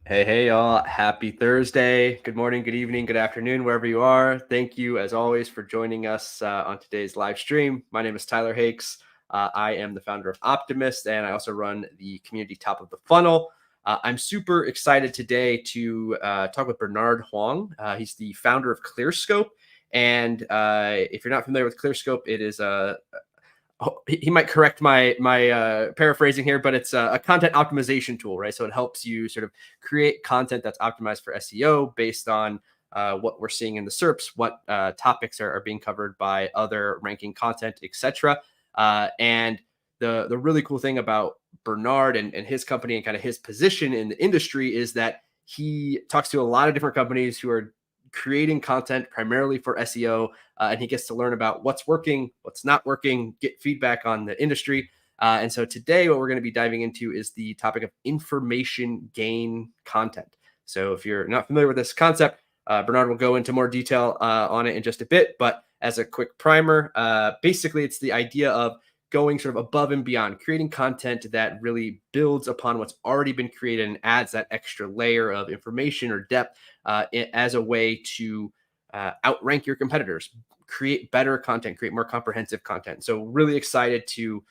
Hey, y'all. Happy Thursday. Good morning, good evening, good afternoon, wherever you are. Thank you, as always, for joining us on today's live stream. My name is Tyler Hakes. I am the founder of Optimist, and I also run the community Top of the Funnel. I'm super excited today to talk with Bernard Huang. He's the founder of ClearScope. And if you're not familiar with ClearScope, it is he might correct my paraphrasing here, but it's a content optimization tool, right? So it helps you sort of create content that's optimized for SEO based on what we're seeing in the SERPs, what topics are being covered by other ranking content, etc. And the really cool thing about Bernard and his company and kind of his position in the industry is that he talks to a lot of different companies who are creating content primarily for SEO, and he gets to learn about what's working, what's not working, get feedback on the industry. And so today, what we're going to be diving into is the topic of information gain content. So if you're not familiar with this concept, Bernard will go into more detail on it in just a bit. But as a quick primer, basically, it's the idea of going sort of above and beyond, creating content that really builds upon what's already been created and adds that extra layer of information or depth as a way to outrank your competitors, create better content, create more comprehensive content. So really excited to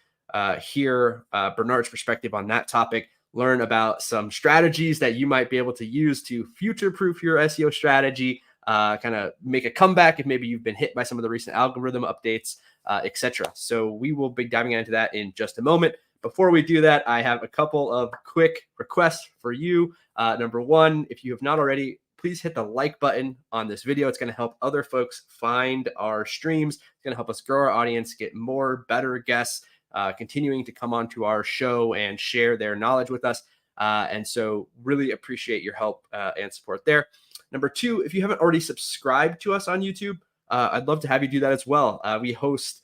hear Bernard's perspective on that topic, learn about some strategies that you might be able to use to future-proof your SEO strategy, kind of make a comeback if maybe you've been hit by some of the recent algorithm updates, etc. So we will be diving into that in just a moment. Before we do that, I have a couple of quick requests for you. Number one, if you have not already, please hit the like button on this video. It's going to help other folks find our streams. It's going to help us grow our audience, get more better guests, continuing to come onto our show and share their knowledge with us. And so really appreciate your help and support there. Number two, if you haven't already subscribed to us on YouTube, I'd love to have you do that as well. We host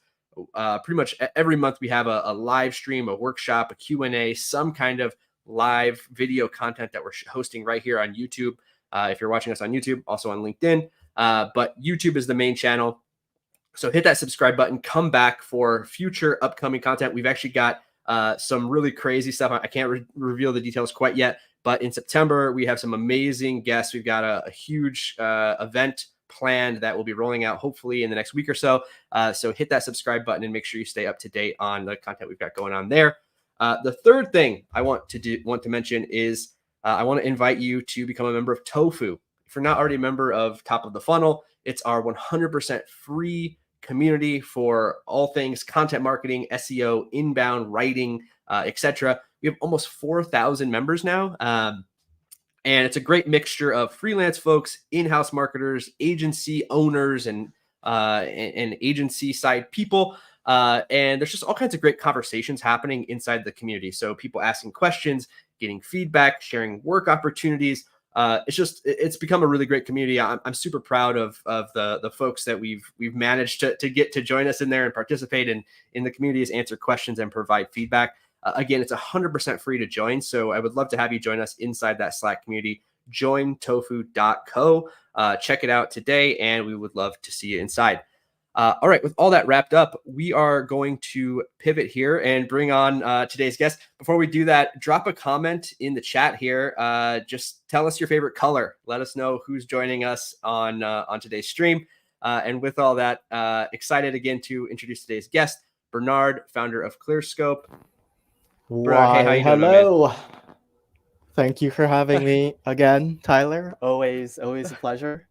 pretty much every month. We have a live stream, a workshop, a Q&A, some kind of live video content that we're hosting right here on YouTube. If you're watching us on YouTube, also on LinkedIn. But YouTube is the main channel. So hit that subscribe button, come back for future upcoming content. We've actually got some really crazy stuff. I can't reveal the details quite yet, but in September, we have some amazing guests. We've got a huge event planned that will be rolling out hopefully in the next week or so. So hit that subscribe button and make sure you stay up to date on the content we've got going on there. The third thing I want to mention is I want to invite you to become a member of Tofu. If you're not already a member of Top of the Funnel, it's our 100% free community for all things content marketing, SEO, inbound writing, etc. We have almost 4,000 members now. And it's a great mixture of freelance folks, in-house marketers, agency owners, and agency side people. And there's just all kinds of great conversations happening inside the community. So people asking questions, getting feedback, sharing work opportunities. It's become a really great community. I'm super proud of the folks that we've managed to get to join us in there and participate in the communities, answer questions, and provide feedback. Again, it's 100% free to join. So I would love to have you join us inside that Slack community. Join tofu.co. Check it out today, and we would love to see you inside. All right, with all that wrapped up, we are going to pivot here and bring on today's guest. Before we do that, drop a comment in the chat here. Just tell us your favorite color. Let us know who's joining us on today's stream. And with all that, excited again to introduce today's guest, Bernard, founder of ClearScope. Bernard, hey, how you doing, my man? Hello. Thank you for having me again, Tyler. Always a pleasure.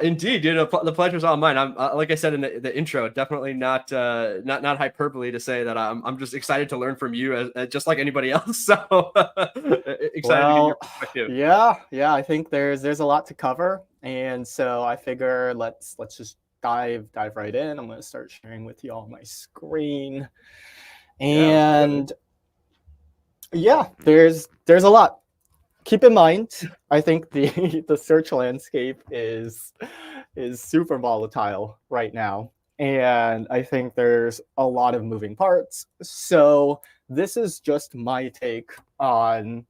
Indeed, dude, the pleasure's all mine. I'm like I said in the intro, definitely not hyperbole to say that I'm just excited to learn from you, as just like anybody else. So excited to get your Well, perspective. yeah, I think there's a lot to cover, and so I figure let's just dive right in. I'm going to start sharing with you all my screen, Yeah, let's do it, man. and yeah, there's a lot. Keep in mind, I think the the search landscape is super volatile right now, and I think there's a lot of moving parts. So this is just my take on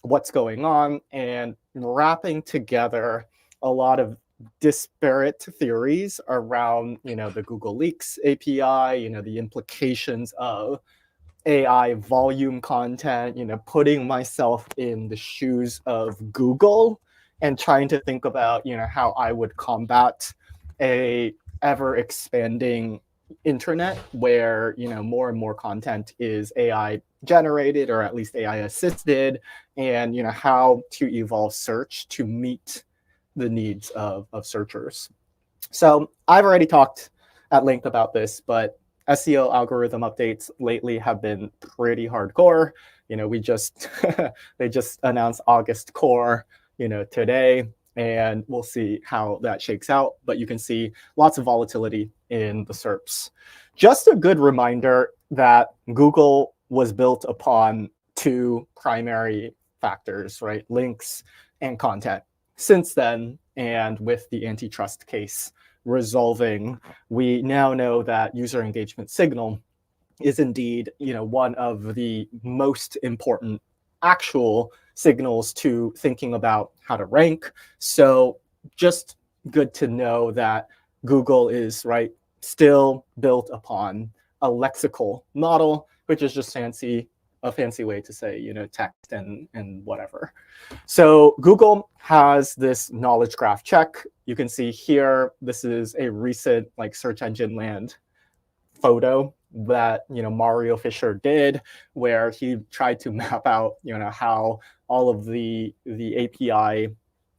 what's going on and wrapping together a lot of disparate theories around the Google Leaks API, the implications of AI volume content, putting myself in the shoes of Google and trying to think about, how I would combat a ever expanding internet where, more and more content is AI generated or at least AI assisted, and, how to evolve search to meet the needs of searchers. So I've already talked at length about this, but SEO algorithm updates lately have been pretty hardcore. We just they just announced August core, today, and we'll see how that shakes out. But you can see lots of volatility in the SERPs. Just a good reminder that Google was built upon two primary factors, right? Links and content. Since then, and with the antitrust case resolving, we now know that user engagement signal is indeed, one of the most important actual signals to thinking about how to rank. So just good to know that Google is still built upon a lexical model, which is just a fancy way to say, text and whatever. So Google has this knowledge graph check. You can see here, this is a recent search engine land photo that Mario Fisher did, where he tried to map out how all of the API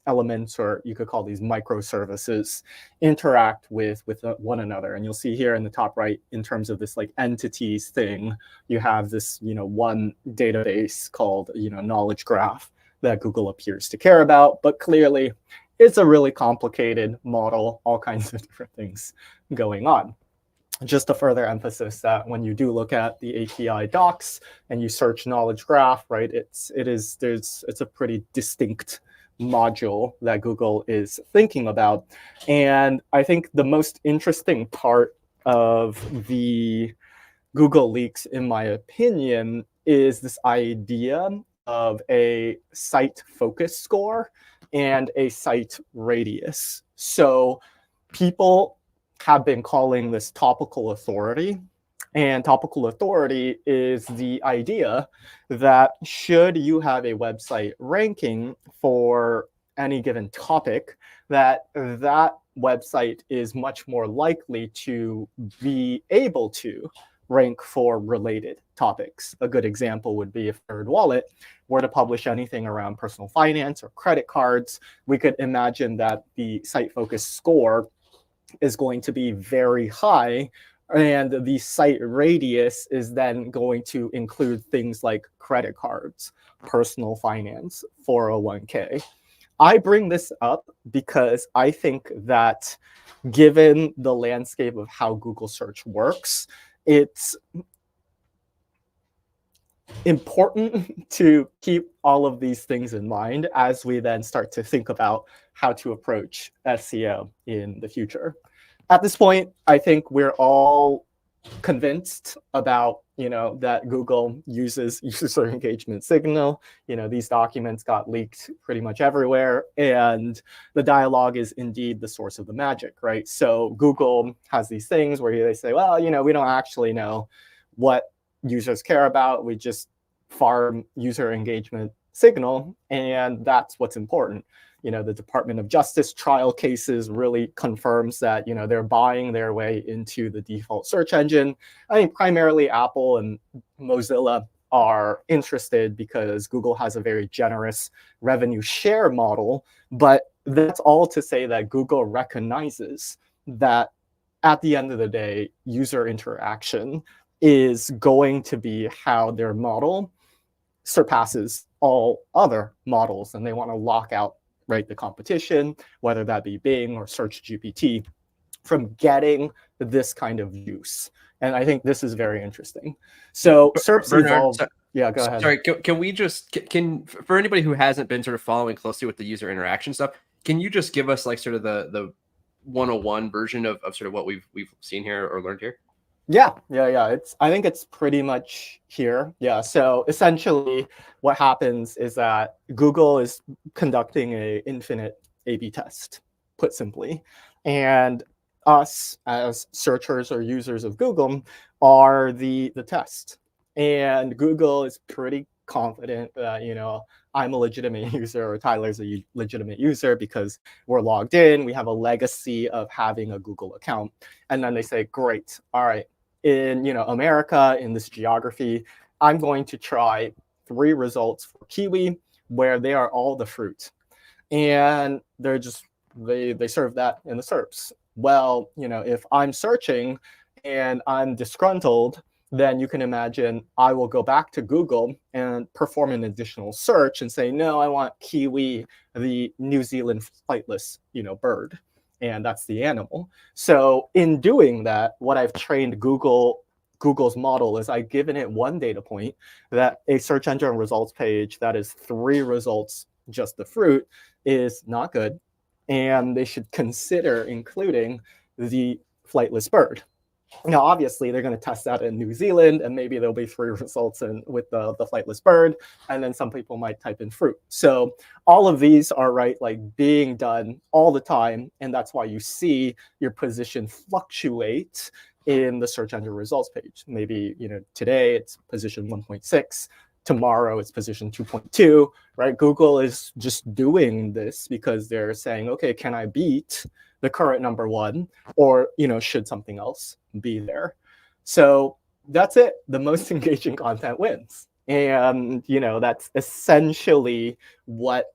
elements, or you could call these microservices, interact with one another. And you'll see here in the top right, in terms of this entities thing, you have this one database called knowledge graph that Google appears to care about, but clearly it's a really complicated model, all kinds of different things going on. Just a further emphasis that when you do look at the API docs and you search knowledge graph, it's a pretty distinct module that Google is thinking about. And I think the most interesting part of the Google leaks, in my opinion, is this idea of a site focus score and a site radius. So people have been calling this topical authority. And topical authority is the idea that should you have a website ranking for any given topic, that website is much more likely to be able to rank for related topics. A good example would be if Third Wallet were to publish anything around personal finance or credit cards. We could imagine that the site focus score is going to be very high, and the site radius is then going to include things like credit cards, personal finance, 401k. I bring this up because I think that given the landscape of how Google search works, it's important to keep all of these things in mind as we then start to think about how to approach SEO in the future. At this point, I think we're all convinced about that Google uses user engagement signal. These documents got leaked pretty much everywhere, and the dialogue is indeed the source of the magic, right? So Google has these things where they say, well, we don't actually know what users care about. We just farm user engagement signal, and that's what's important. The Department of Justice trial cases really confirms that, they're buying their way into the default search engine. I think primarily Apple and Mozilla are interested because Google has a very generous revenue share model. But that's all to say that Google recognizes that at the end of the day, user interaction is going to be how their model surpasses all other models, and they want to lock out the competition, whether that be Bing or Search GPT, from getting this kind of use. And I think this is very interesting. So SERPs evolve. Yeah, go ahead. Sorry, can we just, for anybody who hasn't been sort of following closely with the user interaction stuff, can you just give us sort of the 101 version of sort of what we've seen here or learned here? Yeah. I think it's pretty much here. Yeah. So essentially, what happens is that Google is conducting an infinite A/B test, put simply, and us as searchers or users of Google are the test. And Google is pretty confident that, I'm a legitimate user or Tyler's a legitimate user because we're logged in. We have a legacy of having a Google account. And then they say, great, all right, in America, in this geography, I'm going to try 3 results for kiwi where they are all the fruit. And they serve that in the SERPs. Well, if I'm searching and I'm disgruntled, then you can imagine I will go back to Google and perform an additional search and say, no, I want kiwi, the New Zealand flightless, bird. And that's the animal. So in doing that, what I've trained Google's model is I've given it one data point, that a search engine results page that is 3 results, just the fruit, is not good. And they should consider including the flightless bird. Now, obviously, they're going to test that in New Zealand, and maybe there'll be 3 results with the flightless bird, and then some people might type in fruit. So all of these are being done all the time, and that's why you see your position fluctuate in the search engine results page. Maybe today it's position 1.6. Tomorrow it's position 2.2, right? Google is just doing this because they're saying, okay, can I beat the current number 1, or should something else be there? So that's it. The most engaging content wins. And that's essentially what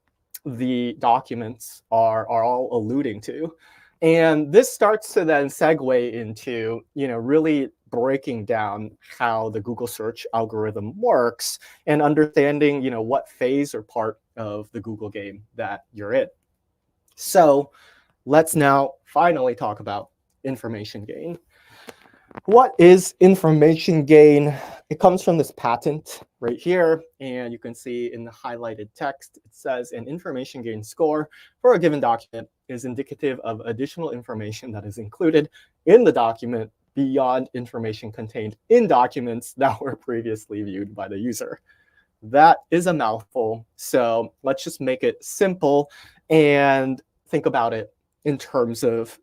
the documents are all alluding to. And this starts to then segue into really breaking down how the Google search algorithm works and understanding what phase or part of the Google game that you're in. So let's now finally talk about information gain. What is information gain? It comes from this patent right here, and you can see in the highlighted text, it says an information gain score for a given document is indicative of additional information that is included in the document beyond information contained in documents that were previously viewed by the user. That is a mouthful, so let's just make it simple and think about it in terms of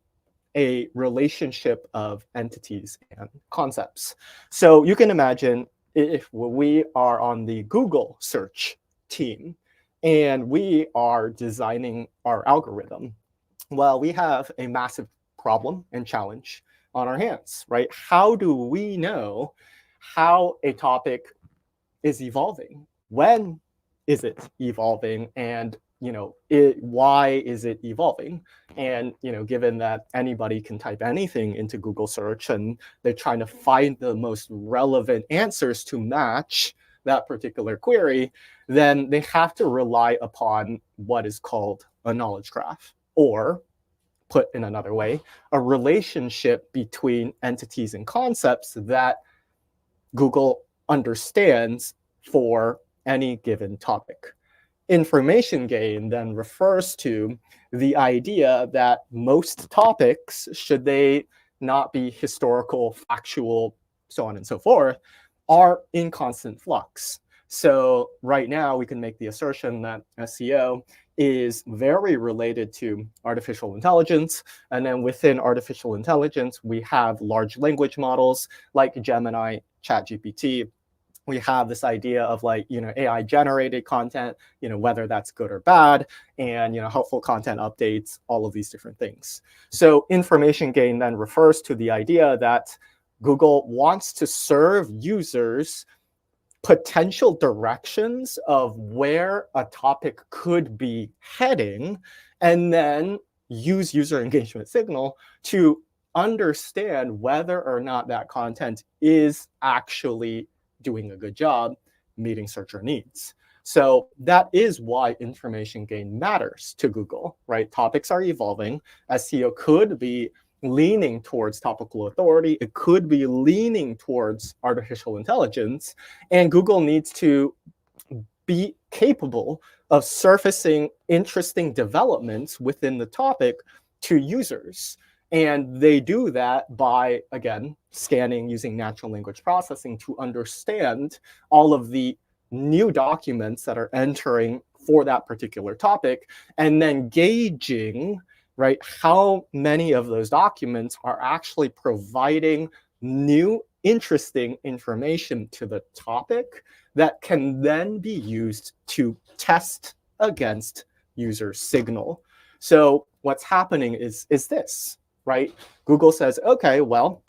a relationship of entities and concepts. So you can imagine if we are on the Google search team and we are designing our algorithm, well, we have a massive problem and challenge on our hands, right? How do we know how a topic is evolving? When is it evolving? And why is it evolving? And given that anybody can type anything into Google search and they're trying to find the most relevant answers to match that particular query, then they have to rely upon what is called a knowledge graph, or put in another way, a relationship between entities and concepts that Google understands for any given topic. Information gain then refers to the idea that most topics, should they not be historical, factual, so on and so forth, are in constant flux. So right now we can make the assertion that SEO is very related to artificial intelligence. And then within artificial intelligence, we have large language models like Gemini, ChatGPT. We have this idea of AI generated content, whether that's good or bad, and helpful content updates, all of these different things. So information gain then refers to the idea that Google wants to serve users potential directions of where a topic could be heading, and then use user engagement signal to understand whether or not that content is actually doing a good job meeting searcher needs. So that is why information gain matters to Google, right? Topics are evolving. SEO could be leaning towards topical authority. It could be leaning towards artificial intelligence. And Google needs to be capable of surfacing interesting developments within the topic to users. And they do that by, again, scanning using natural language processing to understand all of the new documents that are entering for that particular topic, and then gauging, right, how many of those documents are actually providing new interesting information to the topic that can then be used to test against user signal. So what's happening is this, right? Google says, okay, well,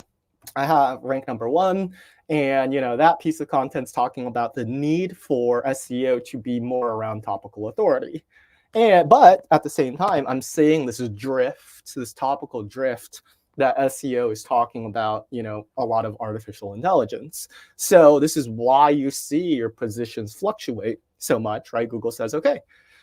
I have rank number 1, and that piece of content's talking about the need for SEO to be more around topical authority. But at the same time, I'm seeing this drift, this topical drift that SEO is talking about, a lot of artificial intelligence. So this is why you see your positions fluctuate so much, right? Google says, okay,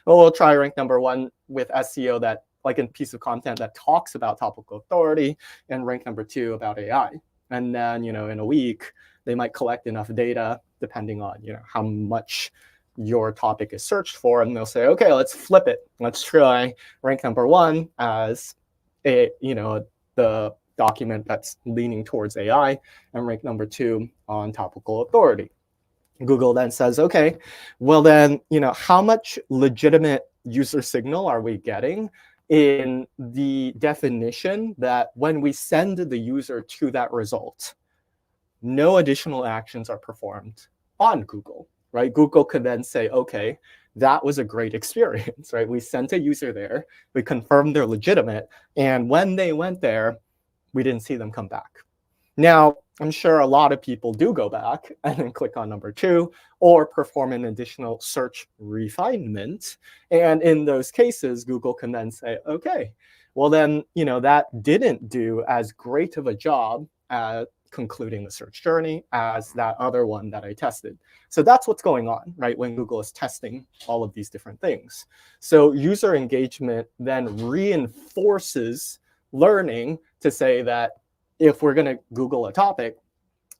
well, we'll try rank number 1 with SEO that, like a piece of content that talks about topical authority, and rank number 2 about AI. And then, in a week, they might collect enough data, depending on, how much your topic is searched for, and they'll say, okay, let's flip it. Let's try rank number 1 as the document that's leaning towards AI, and rank number 2 on topical authority. Google then says, okay, well then, how much legitimate user signal are we getting in the definition that when we send the user to that result, no additional actions are performed on Google, right? Google could then say, okay, that was a great experience, right? We sent a user there, we confirmed they're legitimate, and when they went there, we didn't see them come back. Now, I'm sure a lot of people do go back and then click on number 2 or perform an additional search refinement. And in those cases, Google can then say, okay, well then, that didn't do as great of a job at concluding the search journey as that other one that I tested. So that's what's going on, right, when Google is testing all of these different things. So user engagement then reinforces learning to say that if we're going to Google a topic,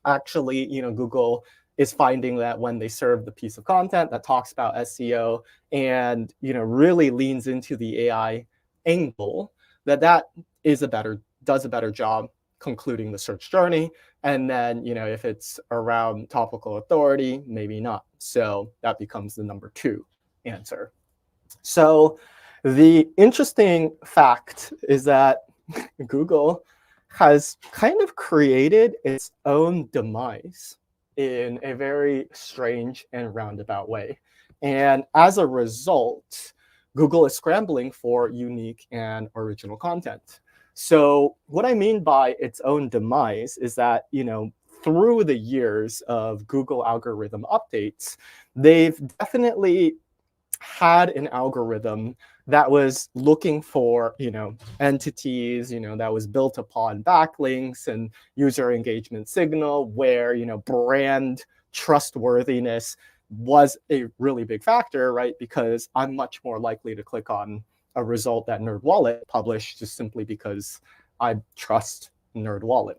actually, Google is finding that when they serve the piece of content that talks about SEO and, really leans into the AI angle, that does a better job concluding the search journey. And then, if it's around topical authority, maybe not. So that becomes the number 2 answer. So the interesting fact is that Google has kind of created its own demise in a very strange and roundabout way. And as a result, Google is scrambling for unique and original content. So what I mean by its own demise is that, through the years of Google algorithm updates, they've definitely had an algorithm that was looking for, entities, that was built upon backlinks and user engagement signal, where, brand trustworthiness was a really big factor, right? Because I'm much more likely to click on a result that NerdWallet published just simply because I trust NerdWallet.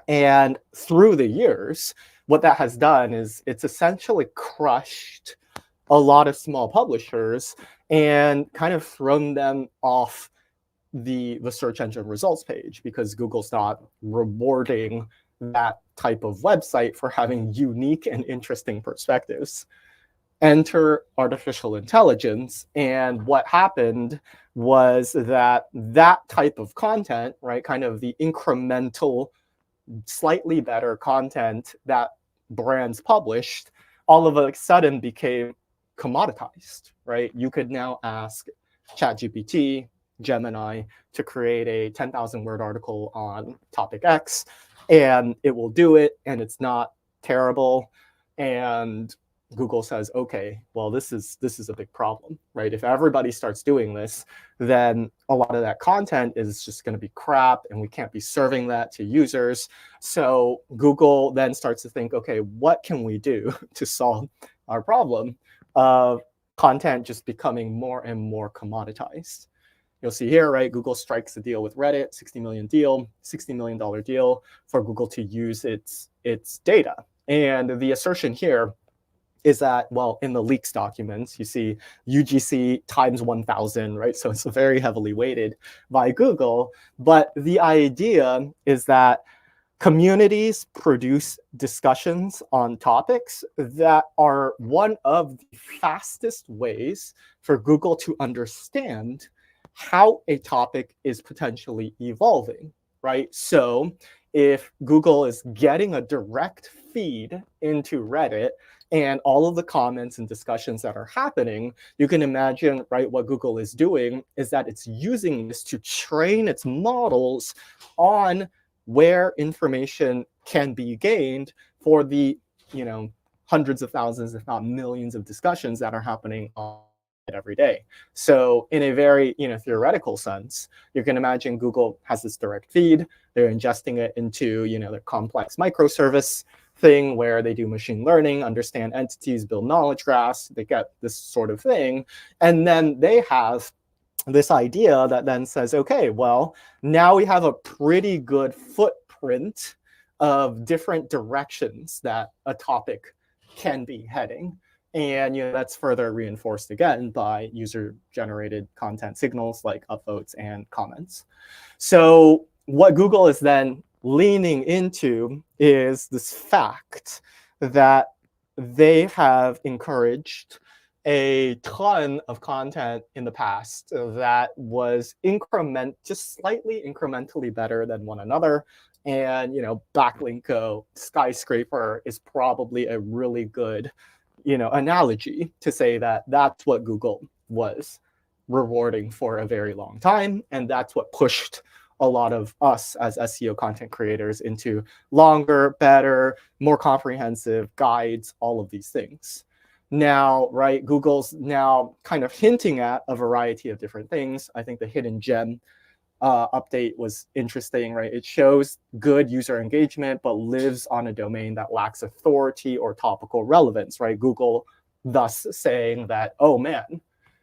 And through the years, what that has done is it's essentially crushed a lot of small publishers and kind of thrown them off the search engine results page, because Google's not rewarding that type of website for having unique and interesting perspectives. Enter artificial intelligence, and what happened was that type of content, right, kind of the incremental, slightly better content that brands published, all of a sudden became commoditized, right? You could now ask ChatGPT, Gemini to create a 10,000 word article on topic X, and it will do it, and it's not terrible. And Google says, okay, well, this is a big problem, right? If everybody starts doing this, then a lot of that content is just going to be crap, and we can't be serving that to users. So Google then starts to think, okay, what can we do to solve our problem of content just becoming more and more commoditized? You'll see here, right, Google strikes a deal with Reddit, $60 million deal, $60 million deal for Google to use its data. And the assertion here is that, well, in the leaks documents, you see UGC times 1,000, right? So it's very heavily weighted by Google. But the idea is that communities produce discussions on topics that are one of the fastest ways for Google to understand how a topic is potentially evolving, right? So if Google is getting a direct feed into Reddit and all of the comments and discussions that are happening, you can imagine, right, what Google is doing is that it's using this to train its models on where information can be gained for the, hundreds of thousands, if not millions of discussions that are happening on every day. So in a very, theoretical sense, you can imagine Google has this direct feed. They're ingesting it into, their complex microservice thing where they do machine learning, understand entities, build knowledge graphs. They get this sort of thing. And then they have this idea that then says, okay, well, now we have a pretty good footprint of different directions that a topic can be heading. And that's further reinforced again by user-generated content signals like upvotes and comments. So what Google is then leaning into is this fact that they have encouraged a ton of content in the past that was just slightly incrementally better than one another. And, Backlinko, Skyscraper is probably a really good, analogy to say that that's what Google was rewarding for a very long time. And that's what pushed a lot of us as SEO content creators into longer, better, more comprehensive guides, all of these things. Now, right, Google's now kind of hinting at a variety of different things. I think the hidden gem update was interesting, right? It shows good user engagement, but lives on a domain that lacks authority or topical relevance, right? Google thus saying that, oh man,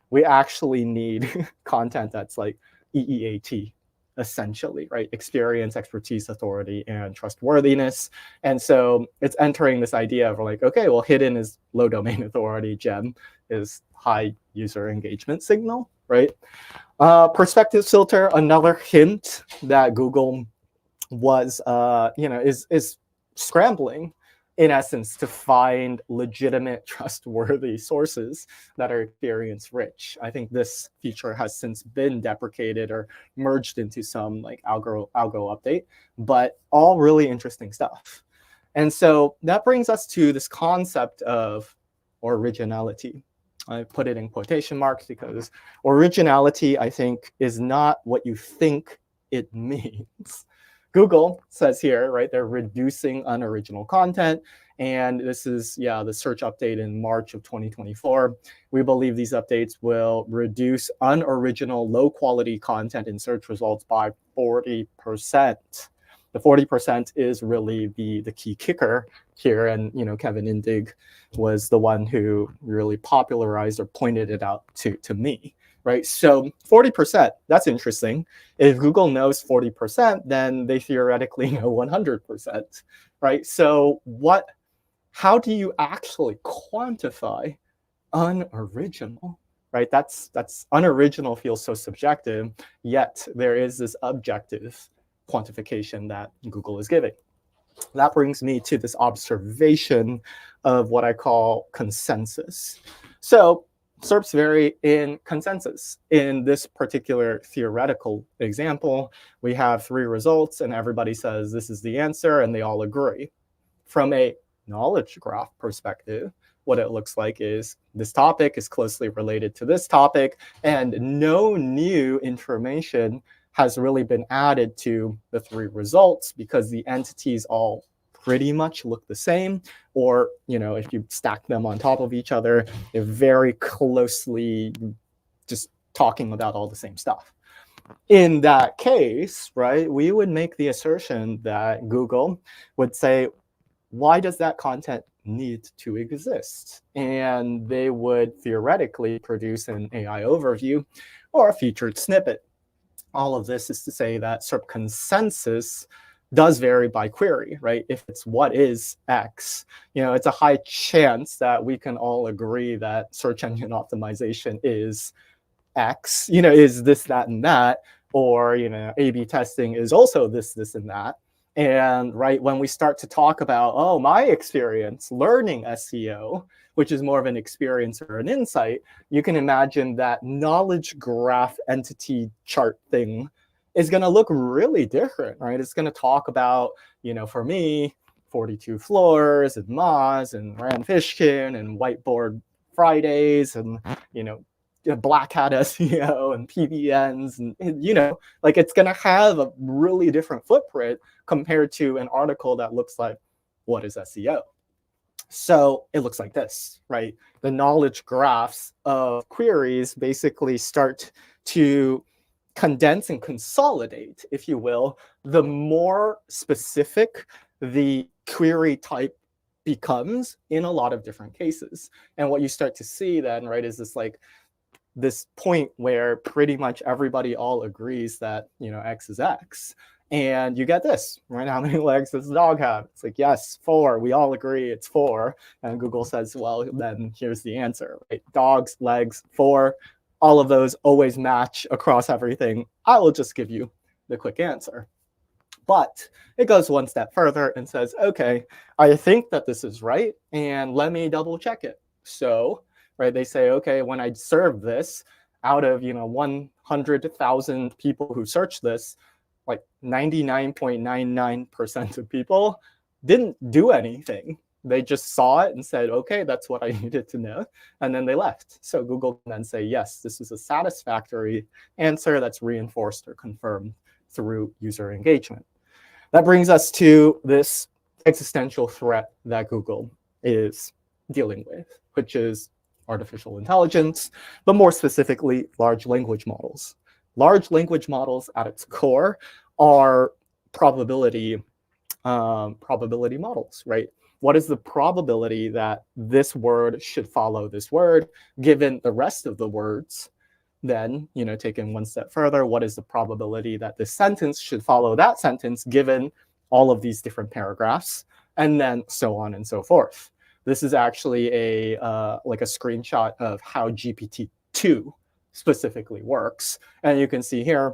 we actually need content that's like EEAT, essentially, right? Experience, expertise, authority, and trustworthiness. And so it's entering this idea of like, okay, well, hidden is low domain authority, gem is high user engagement signal, right? Perspective filter, another hint that Google was, is scrambling in essence to find legitimate, trustworthy sources that are experience rich. I think this feature has since been deprecated or merged into some like algo update, but all really interesting stuff. And so that brings us to this concept of originality. I put it in quotation marks because originality, I think, is not what you think it means. Google says here, right, they're reducing unoriginal content. And this is, the search update in March of 2024. We believe these updates will reduce unoriginal, low-quality content in search results by 40%. The 40% is really the key kicker here. And, Kevin Indig was the one who really popularized or pointed it out to me. Right, so 40%, that's interesting. If Google knows 40%, then they theoretically know 100%, right? So how do you actually quantify unoriginal, right? That's unoriginal feels so subjective, yet there is this objective quantification that Google is giving. That brings me to this observation of what I call consensus. So SERPs vary in consensus. In this particular theoretical example, we have 3 results and everybody says this is the answer and they all agree. From a knowledge graph perspective, what it looks like is this topic is closely related to this topic and no new information has really been added to the 3 results because the entities all pretty much look the same, or if you stack them on top of each other, they're very closely just talking about all the same stuff. In that case, right, we would make the assertion that Google would say, why does that content need to exist? And they would theoretically produce an AI overview or a featured snippet. All of this is to say that SERP consensus does vary by query, right? If it's what is X, it's a high chance that we can all agree that search engine optimization is X, is this, that, and that, or, A/B testing is also this, and that. And right when we start to talk about, oh, my experience learning SEO, which is more of an experience or an insight, you can imagine that knowledge graph entity chart thing is going to look really different, right? It's going to talk about, for me, 42 floors and Moz and Rand Fishkin and Whiteboard Fridays and, Black Hat SEO and PBNs and like it's going to have a really different footprint compared to an article that looks like, what is SEO? So it looks like this, right? The knowledge graphs of queries basically start to condense and consolidate, if you will, the more specific the query type becomes in a lot of different cases. And what you start to see then, right, is this point where pretty much everybody all agrees that, X is X. And you get this, right? How many legs does the dog have? It's like, yes, 4. We all agree it's 4. And Google says, well, then here's the answer, right? Dogs, legs, 4. All of those always match across everything. I will just give you the quick answer. But it goes one step further and says, okay, I think that this is right, and let me double check it. So, right, they say, okay, when I serve this, out of 100,000 people who search this, like 99.99% of people didn't do anything. They just saw it and said, okay, that's what I needed to know. And then they left. So Google can then say, yes, this is a satisfactory answer that's reinforced or confirmed through user engagement. That brings us to this existential threat that Google is dealing with, which is artificial intelligence, but more specifically, large language models. Large language models at its core are probability models, right? What is the probability that this word should follow this word, given the rest of the words? Then, taken one step further, what is the probability that this sentence should follow that sentence, given all of these different paragraphs, and then so on and so forth. This is actually a screenshot of how GPT-2 specifically works. And you can see here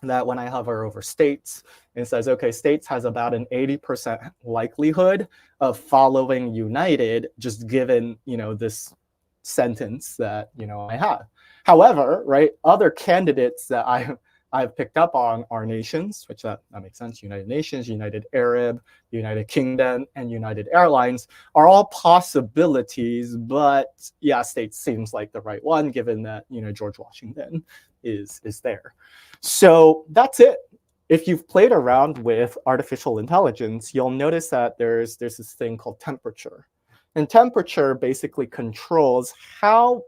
that when I hover over states, it says, okay, states has about an 80% likelihood of following United, just given, this sentence that, I have. However, right, other candidates that I've picked up on are nations, which that makes sense. United Nations, United Arab, United Kingdom, and United Airlines are all possibilities, but yeah, states seems like the right one, given that, George Washington is there. So that's it. If you've played around with artificial intelligence, you'll notice that there's this thing called temperature. And temperature basically controls how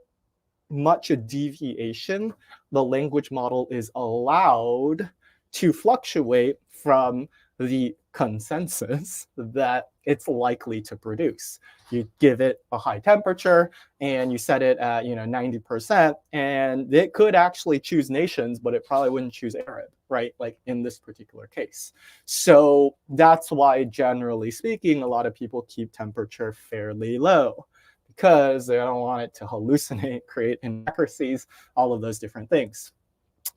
much a deviation the language model is allowed to fluctuate from the consensus that it's likely to produce. You give it a high temperature and you set it at 90%, and it could actually choose nations, but it probably wouldn't choose Arab, right? Like in this particular case. So that's why, generally speaking, a lot of people keep temperature fairly low, because they don't want it to hallucinate, create inaccuracies, all of those different things.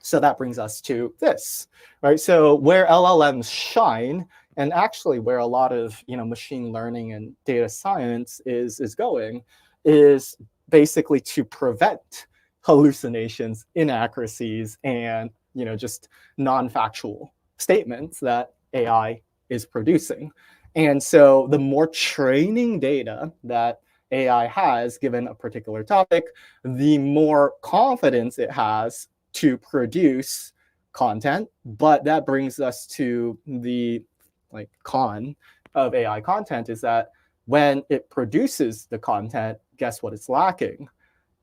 So that brings us to this, right? So where LLMs shine, and actually where a lot of machine learning and data science is going, is basically to prevent hallucinations, inaccuracies, and just non-factual statements that AI is producing. And so the more training data that AI has given a particular topic, the more confidence it has to produce content. But that brings us to the con of AI content, is that when it produces the content, guess what it's lacking?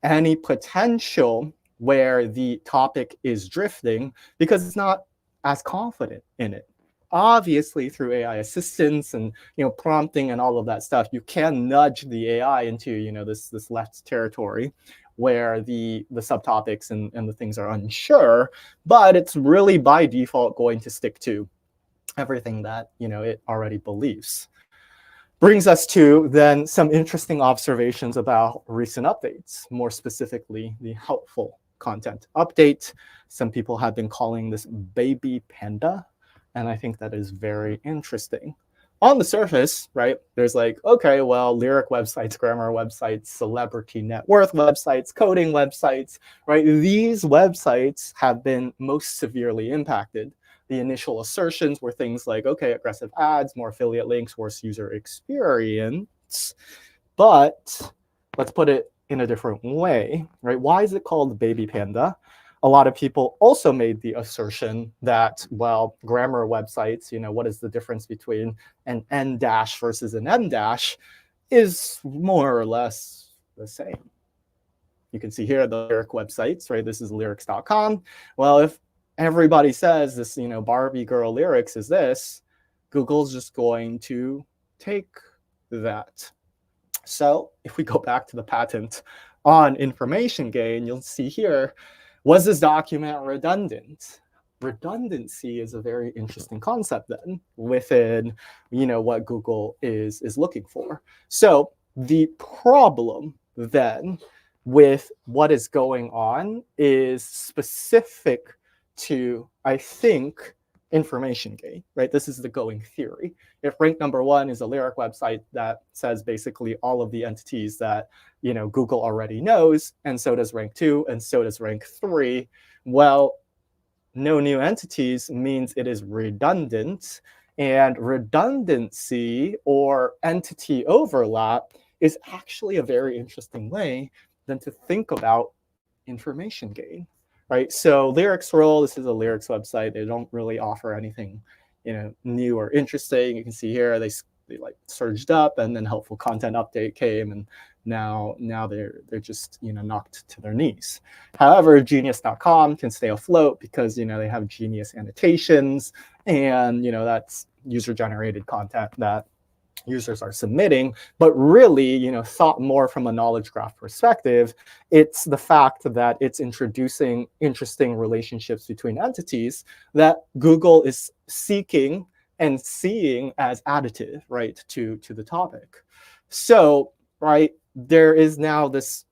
Any potential where the topic is drifting, because it's not as confident in it. Obviously, through AI assistance and prompting and all of that stuff, you can nudge the AI into this left territory where the subtopics and the things are unsure, but it's really by default going to stick to everything that it already believes. Brings us to then some interesting observations about recent updates, more specifically the helpful content update. Some people have been calling this baby panda, and I think that is very interesting. on the surface, right, there's like, okay, well, lyric websites, grammar websites, celebrity net worth websites, coding websites, right? These websites have been most severely impacted. The initial assertions were things like, okay, aggressive ads, more affiliate links, worse user experience. But let's put it in a different way, right? Why is it called Baby Panda? A lot of people also made the assertion that, well, grammar websites, what is the difference between an N dash versus an M dash is more or less the same. You can see here the lyric websites, right? This is lyrics.com. Well, if everybody says this, Barbie girl lyrics is this, Google's just going to take that. So if we go back to the patent on information gain, you'll see here, was this document redundant? Redundancy is a very interesting concept then within what Google is looking for. So the problem then with what is going on is specific to, I think, information gain, right? This is the going theory. If rank number 1 is a lyric website that says basically all of the entities that Google already knows, and so does rank 2, and so does rank 3, well, no new entities means it is redundant, and redundancy or entity overlap is actually a very interesting way than to think about information gain. Right, so Lyrics Roll, this is a lyrics website. They don't really offer anything, new or interesting. You can see here they like surged up, and then helpful content update came, and now they're just knocked to their knees. However, Genius.com can stay afloat because they have Genius annotations, and that's user-generated content that users are submitting, but really, thought more from a knowledge graph perspective, it's the fact that it's introducing interesting relationships between entities that Google is seeking and seeing as additive, right, to the topic. So, right, there is now this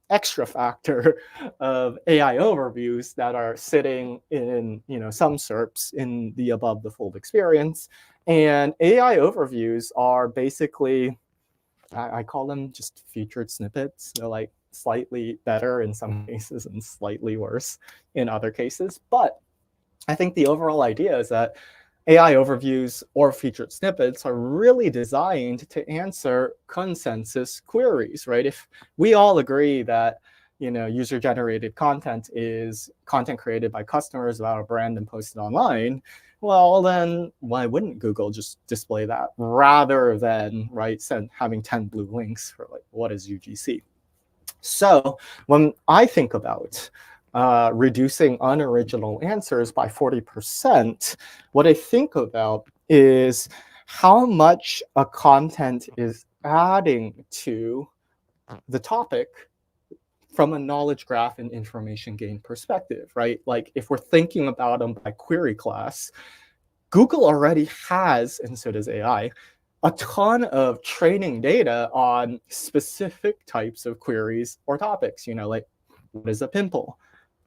extra factor of AI overviews that are sitting in some SERPs in the above the fold experience. And AI overviews are basically, I call them just featured snippets. They're like slightly better in some cases and slightly worse in other cases. But I think the overall idea is that AI overviews or featured snippets are really designed to answer consensus queries, right? If we all agree that user-generated content is content created by customers about a brand and posted online, well, then why wouldn't Google just display that rather than having 10 blue links for like, what is UGC? So when I think about reducing unoriginal answers by 40%, what I think about is how much a content is adding to the topic from a knowledge graph and information gain perspective, right? Like if we're thinking about them by query class, Google already has, and so does AI, a ton of training data on specific types of queries or topics, like what is a pimple?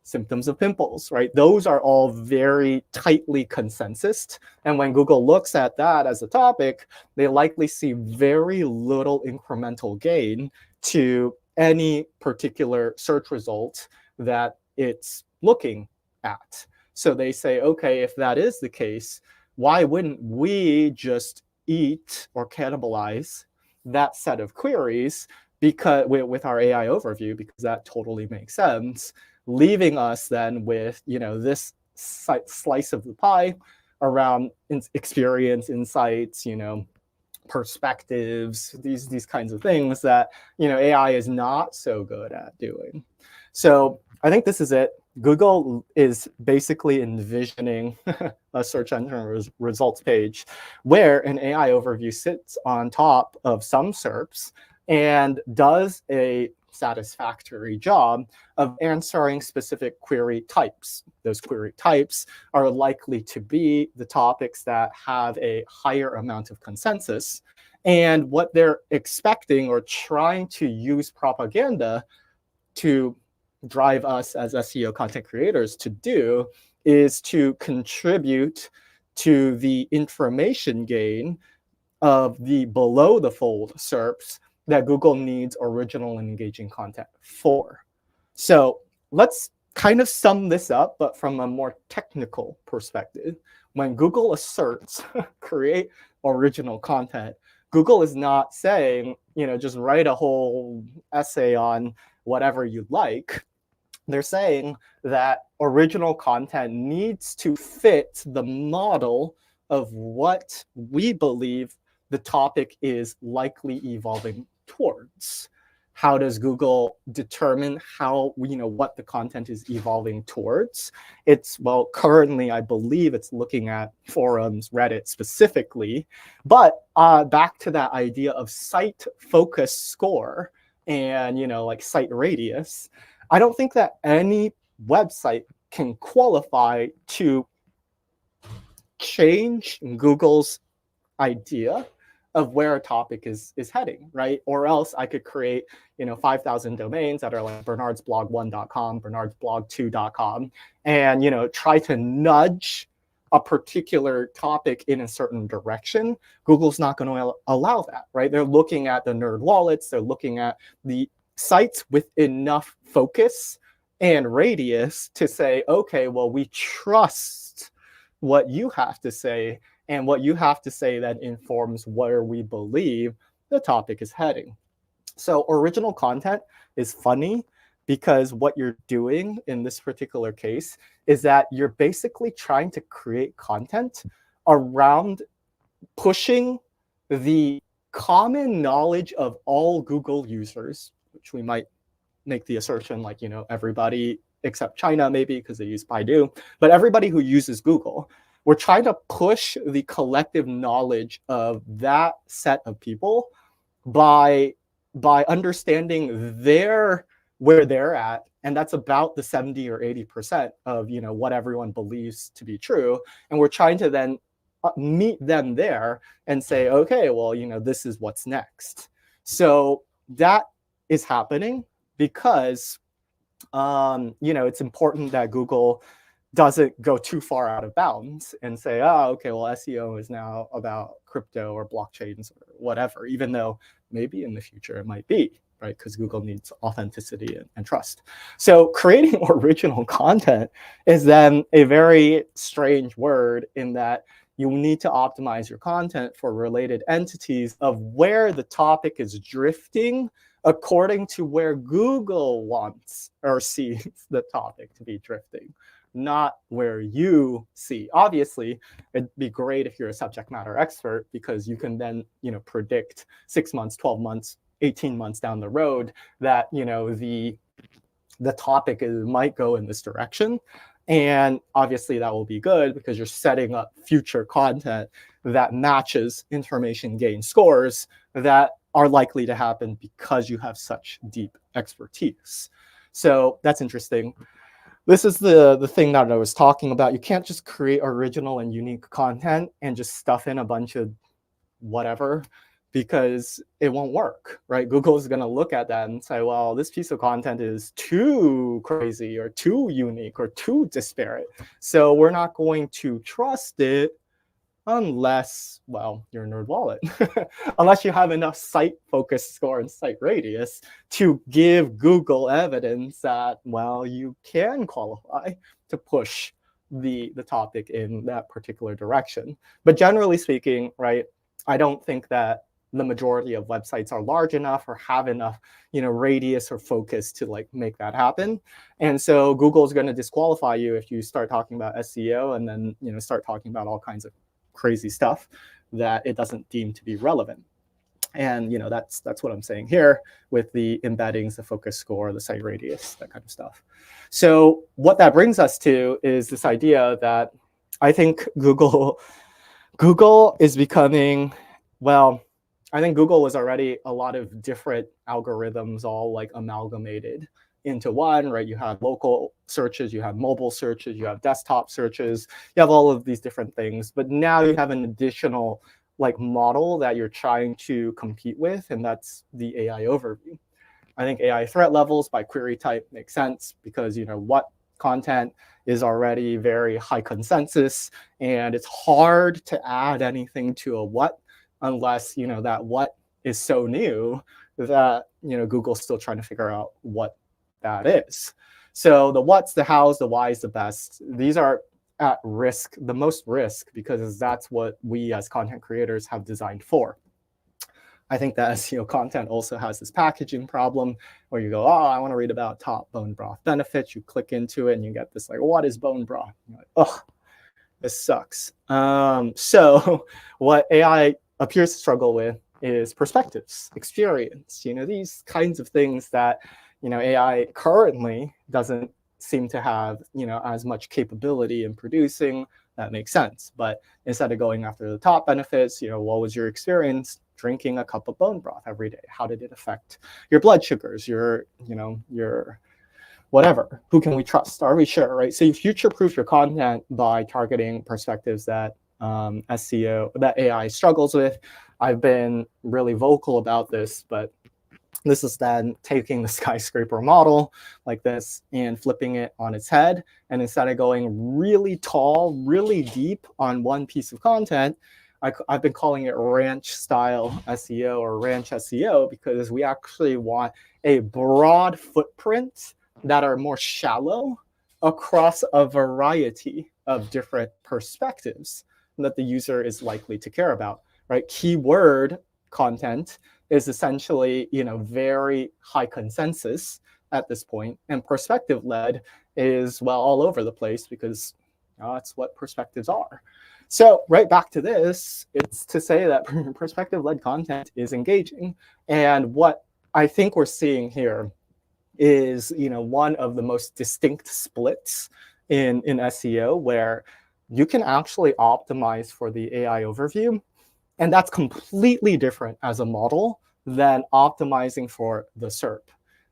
Symptoms of pimples, right? Those are all very tightly consensus. And when Google looks at that as a topic, they likely see very little incremental gain to any particular search result that it's looking at. So they say, okay, if that is the case, why wouldn't we just eat or cannibalize that set of queries because with our AI overview, because that totally makes sense, leaving us then with this slice of the pie around experience, insights, perspectives, these kinds of things that AI is not so good at doing. So I think this is it. Google is basically envisioning a search engine results page where an AI overview sits on top of some SERPs and does a satisfactory job of answering specific query types. Those query types are likely to be the topics that have a higher amount of consensus. And what they're expecting or trying to use propaganda to drive us as SEO content creators to do is to contribute to the information gain of the below the fold SERPs that Google needs original and engaging content for. So let's kind of sum this up, but from a more technical perspective. When Google asserts create original content, Google is not saying, just write a whole essay on whatever you like. They're saying that original content needs to fit the model of what we believe the topic is likely evolving towards. How does Google determine what the content is evolving towards? Currently, I believe it's looking at forums, Reddit specifically. But back to that idea of site focus score and, like site radius, I don't think that any website can qualify to change Google's idea of where a topic is heading, right? Or else I could create, 5,000 domains that are like bernardsblog1.com, bernardsblog2.com, and, try to nudge a particular topic in a certain direction. Google's not going to allow that, right? They're looking at the nerd wallets. They're looking at the sites with enough focus and radius to say, okay, well, we trust what you have to say, and what you have to say that informs where we believe the topic is heading. So original content is funny because what you're doing in this particular case is that you're basically trying to create content around pushing the common knowledge of all Google users, which we might make the assertion like, everybody except China maybe because they use Baidu, but everybody who uses Google. We're trying to push the collective knowledge of that set of people by understanding where they're at, and that's about the 70 or 80% of what everyone believes to be true. And we're trying to then meet them there and say, okay, well, this is what's next. So that is happening because it's important that Google doesn't go too far out of bounds and say, oh, okay, well, SEO is now about crypto or blockchains or whatever, even though maybe in the future it might be, right? Because Google needs authenticity and trust. So creating original content is then a very strange word in that you need to optimize your content for related entities of where the topic is drifting according to where Google wants or sees the topic to be drifting, not where you see. Obviously, it'd be great if you're a subject matter expert because you can then, predict 6 months, 12 months, 18 months down the road that, the topic might go in this direction. And obviously that will be good because you're setting up future content that matches information gain scores that are likely to happen because you have such deep expertise. So that's interesting. This is the thing that I was talking about. You can't just create original and unique content and just stuff in a bunch of whatever because it won't work, right? Google is going to look at that and say, well, this piece of content is too crazy or too unique or too disparate. So we're not going to trust it unless, well, you're a nerd wallet, unless you have enough site focus score and site radius to give Google evidence that, well, you can qualify to push the topic in that particular direction. But generally speaking, right, I don't think that the majority of websites are large enough or have enough, radius or focus to like make that happen. And so Google is going to disqualify you if you start talking about SEO and then, start talking about all kinds of crazy stuff that it doesn't deem to be relevant. And that's what I'm saying here with the embeddings, the focus score, the site radius, that kind of stuff. So what that brings us to is this idea that I think Google is becoming, well, I think Google was already a lot of different algorithms all like amalgamated into one, right? You have local searches, you have mobile searches, you have desktop searches, you have all of these different things. But now you have an additional like model that you're trying to compete with, and that's the AI overview. I think AI threat levels by query type makes sense because what content is already very high consensus, and it's hard to add anything to a what unless, that what is so new that, Google's still trying to figure out what that is. So the what's, the how's, the why's, the best, these are at risk, the most risk, because that's what we as content creators have designed for. I think that SEO content also has this packaging problem where you go, oh, I want to read about top bone broth benefits. You click into it and you get this like, what is bone broth? You're like, oh, this sucks. So what AI appears to struggle with is perspectives, experience, these kinds of things that, AI currently doesn't seem to have, as much capability in producing. That makes sense. But instead of going after the top benefits, what was your experience drinking a cup of bone broth every day? How did it affect your blood sugars, your whatever? Who can we trust? Are we sure, right? So you future-proof your content by targeting perspectives that SEO, that AI struggles with. I've been really vocal about this, but this is then taking the skyscraper model like this and flipping it on its head. And instead of going really tall, really deep on one piece of content, I've been calling it ranch style SEO or ranch SEO, because we actually want a broad footprint that are more shallow across a variety of different perspectives that the user is likely to care about, right? Keyword content is essentially, very high consensus at this point, and perspective-led is, well, all over the place, because that's what perspectives are. So right back to this, it's to say that perspective-led content is engaging. And what I think we're seeing here is, one of the most distinct splits in SEO, where you can actually optimize for the AI overview. And that's completely different as a model than optimizing for the SERP.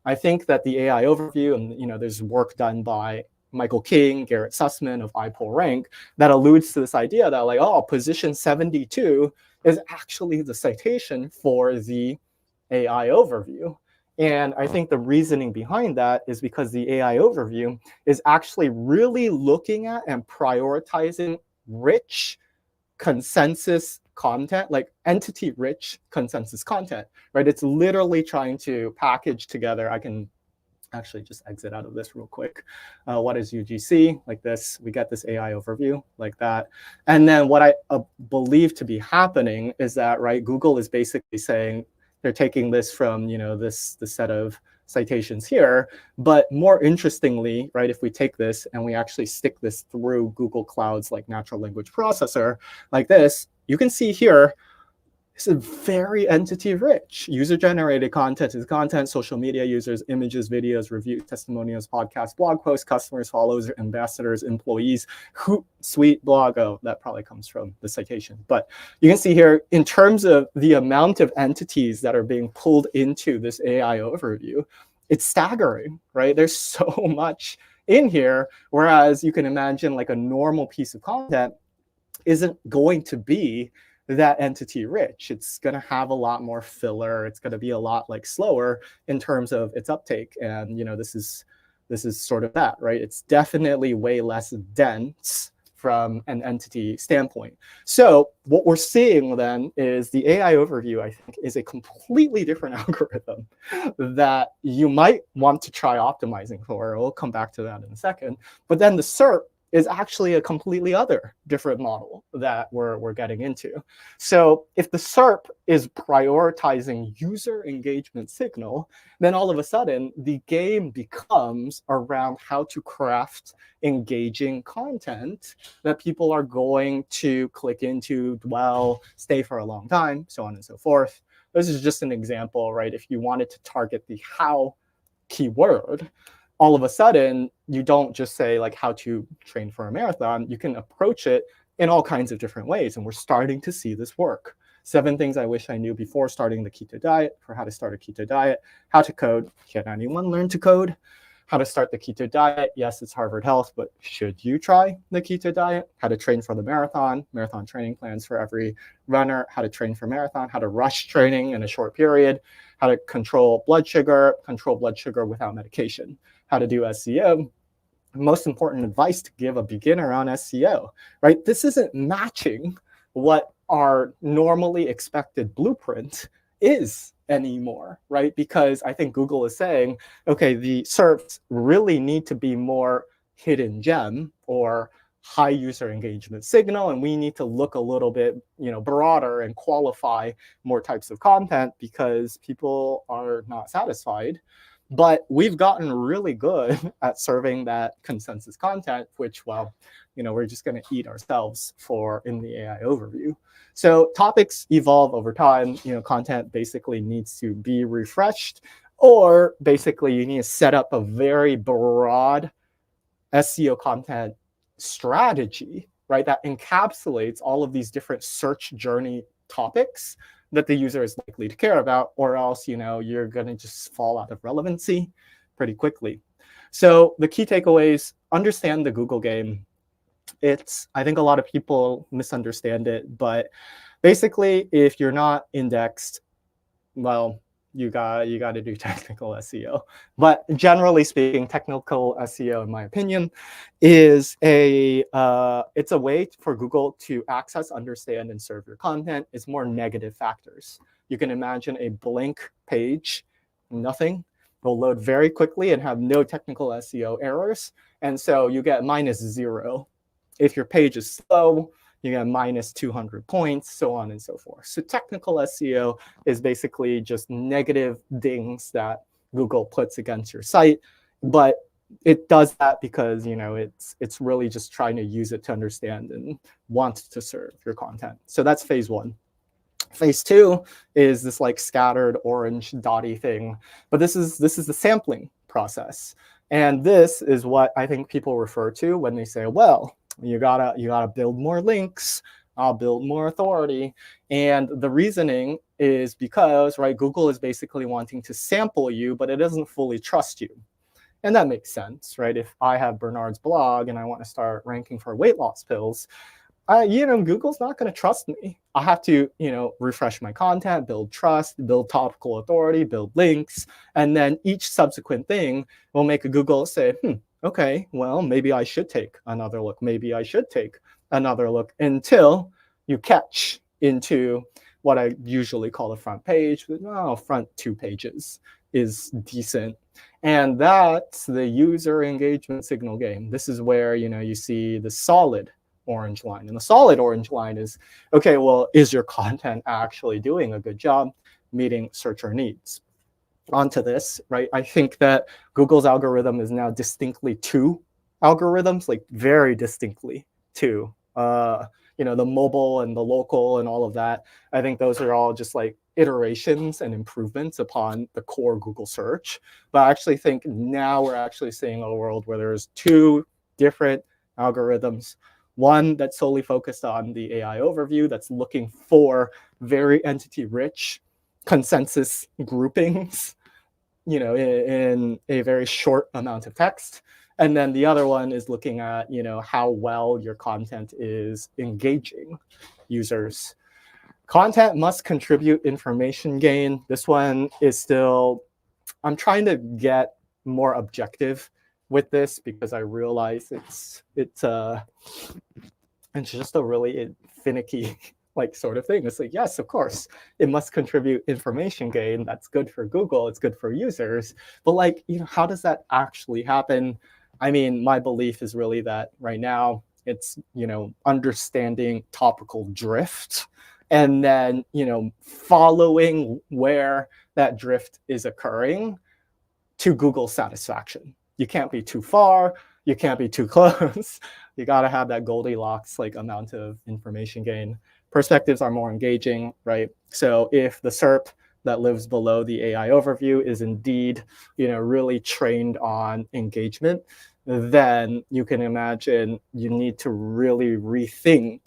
I think that the AI overview, and there's work done by Michael King, Garrett Sussman of outrank that alludes to this idea that like, oh, position 72 is actually the citation for the AI overview. And I think the reasoning behind that is because the AI overview is actually really looking at and prioritizing rich consensus content, like entity-rich consensus content, right? It's literally trying to package together. I can actually just exit out of this real quick. What is UGC? Like this, we get this AI overview like that. And then what I believe to be happening is that, right, Google is basically saying they're taking this from, this set of citations here. But more interestingly, right, if we take this and we actually stick this through Google Cloud's like natural language processor like this, you can see here, this is very entity rich. User-generated content is content, social media users, images, videos, reviews, testimonials, podcasts, blog posts, customers, followers, ambassadors, employees, Hootsuite blog. Oh, that probably comes from the citation. But you can see here, in terms of the amount of entities that are being pulled into this AI overview, it's staggering, right? There's so much in here, whereas you can imagine like a normal piece of content isn't going to be that entity rich. It's going to have a lot more filler. It's going to be a lot like slower in terms of its uptake. And this is sort of that, right? It's definitely way less dense from an entity standpoint. So what we're seeing then is the AI overview, I think, is a completely different algorithm that you might want to try optimizing for. We'll come back to that in a second. But then the SERP is actually a completely other different model that we're getting into. So if the SERP is prioritizing user engagement signal, then all of a sudden the game becomes around how to craft engaging content that people are going to click into, dwell, stay for a long time, so on and so forth. This is just an example, right? If you wanted to target the how keyword, all of a sudden, you don't just say like how to train for a marathon. You can approach it in all kinds of different ways. And we're starting to see this work. 7 things I wish I knew before starting the keto diet, for how to start a keto diet, how to code. Can anyone learn to code? How to start the keto diet. Yes, it's Harvard Health, but should you try the keto diet? How to train for the marathon training plans for every runner, how to train for marathon, how to rush training in a short period, how to control blood sugar without medication, how to do SEO. Most important advice to give a beginner on SEO, right? This isn't matching what our normally expected blueprint is anymore, right? Because I think Google is saying, okay, the SERPs really need to be more hidden gem or high user engagement signal, and we need to look a little bit, broader and qualify more types of content because people are not satisfied. But we've gotten really good at serving that consensus content, which, well, we're just going to eat ourselves for in the AI overview. So topics evolve over time. Content basically needs to be refreshed, or basically you need to set up a very broad SEO content strategy, right, that encapsulates all of these different search journey topics that the user is likely to care about, or else, you're going to just fall out of relevancy pretty quickly. So the key takeaways: understand the Google game. I think a lot of people misunderstand it, but basically, if you're not indexed, well, you got to do technical SEO. But generally speaking, technical SEO, in my opinion, is it's a way for Google to access, understand, and serve your content. It's more negative factors. You can imagine a blank page, nothing, will load very quickly and have no technical SEO errors. And so you get -0. If your page is slow, you get -200 points, so on and so forth. So technical SEO is basically just negative dings that Google puts against your site, but it does that because it's really just trying to use it to understand and want to serve your content. So that's phase one. Phase two is this like scattered orange dotty thing, but this is the sampling process, and this is what I think people refer to when they say, well, you gotta build more links, I'll build more authority. And the reasoning is because, right, Google is basically wanting to sample you, but it doesn't fully trust you. And that makes sense, right? If I have Bernard's blog and I want to start ranking for weight loss pills, Google's not going to trust me. I have to, refresh my content, build trust, build topical authority, build links, and then each subsequent thing will make Google say, okay, well, maybe I should take another look. Maybe I should take another look, until you catch into what I usually call the front page. Front 2 pages is decent. And that's the user engagement signal game. This is where, you see the solid orange line. And the solid orange line is, okay, well, is your content actually doing a good job meeting searcher needs? Onto this, right? I think that Google's algorithm is now distinctly 2 algorithms, like very distinctly 2. The mobile and the local and all of that. I think those are all just like iterations and improvements upon the core Google search. But I actually think now we're actually seeing a world where there's 2 different algorithms. One that's solely focused on the AI overview, that's looking for very entity-rich consensus groupings, in a very short amount of text. And then the other one is looking at, how well your content is engaging users. Content must contribute information gain. This one is still, I'm trying to get more objective with this because I realize it's just a really finicky sort of thing. It's like, yes, of course, it must contribute information gain. That's good for Google. It's good for users. But how does that actually happen? I mean, my belief is really that right now it's, understanding topical drift and then, following where that drift is occurring to Google's satisfaction. You can't be too far. You can't be too close. You got to have that Goldilocks amount of information gain. Perspectives are more engaging, right? So if the SERP that lives below the AI overview is indeed, really trained on engagement, then you can imagine you need to really rethink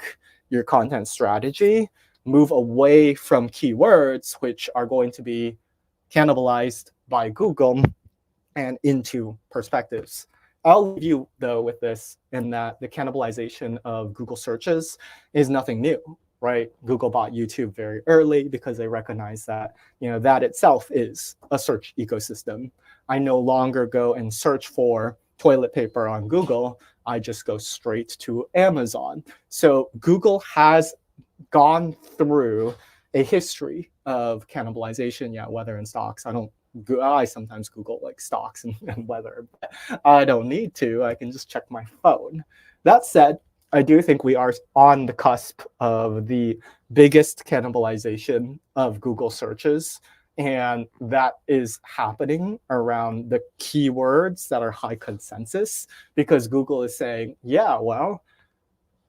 your content strategy, move away from keywords, which are going to be cannibalized by Google, and into perspectives. I'll leave you, though, with this, in that the cannibalization of Google searches is nothing new, right? Google bought YouTube very early because they recognize that, that itself is a search ecosystem. I no longer go and search for toilet paper on Google. I just go straight to Amazon. So Google has gone through a history of cannibalization. Yeah, weather and stocks. I sometimes Google like stocks and weather, but I don't need to. I can just check my phone. That said, I do think we are on the cusp of the biggest cannibalization of Google searches. And that is happening around the keywords that are high consensus, because Google is saying, yeah, well,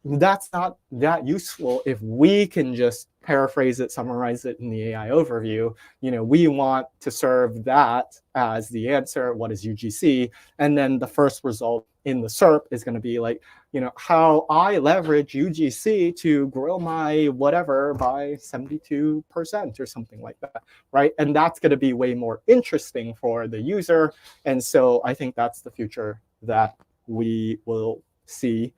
that's not that useful if we can just paraphrase it, summarize it in the AI overview. We want to serve that as the answer. What is UGC? And then the first result in the SERP is going to be like, how I leverage UGC to grow my whatever by 72% or something like that, right? And that's going to be way more interesting for the user. And so I think that's the future that we will see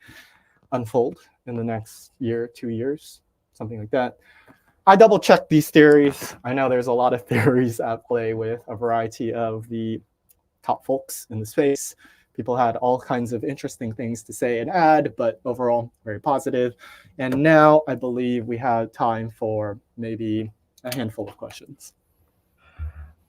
unfold in the next year, 2 years, something like that. I double checked these theories. I know there's a lot of theories at play with a variety of the top folks in the space. People had all kinds of interesting things to say and add, but overall, very positive. And now I believe we have time for maybe a handful of questions.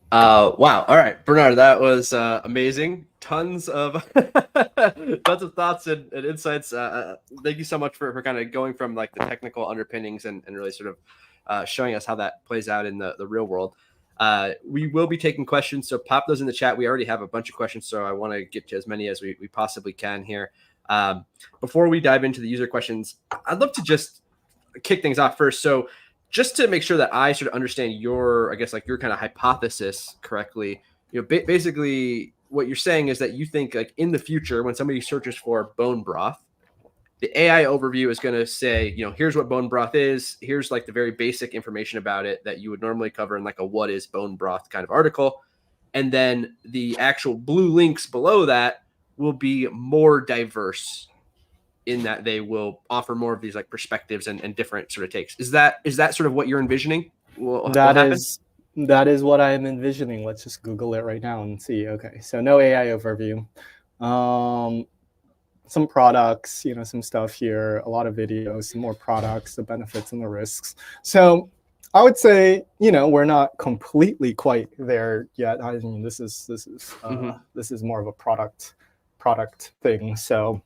Wow. All right, Bernard, that was amazing. Tons of tons of thoughts and insights. Thank you so much for kind of going from like the technical underpinnings and really sort of showing us how that plays out in the real world. We will be taking questions, so pop those in the chat. We already have a bunch of questions, so I want to get to as many as we possibly can here. Before we dive into the user questions, I'd love to just kick things off first. So just to make sure that I sort of understand your, I guess, like your kind of hypothesis correctly, basically what you're saying is that you think like in the future, when somebody searches for bone broth, the AI overview is going to say, here's what bone broth is. Here's like the very basic information about it that you would normally cover in like a what is bone broth kind of article. And then the actual blue links below that will be more diverse in that they will offer more of these like perspectives and different sort of takes. Is that sort of what you're envisioning will happen? That is what I am envisioning. Let's just Google it right now and see. Okay, so no AI overview. Some products, some stuff here, a lot of videos, some more products, the benefits and the risks. So I would say, we're not completely quite there yet. I mean, this is more of a product thing. So,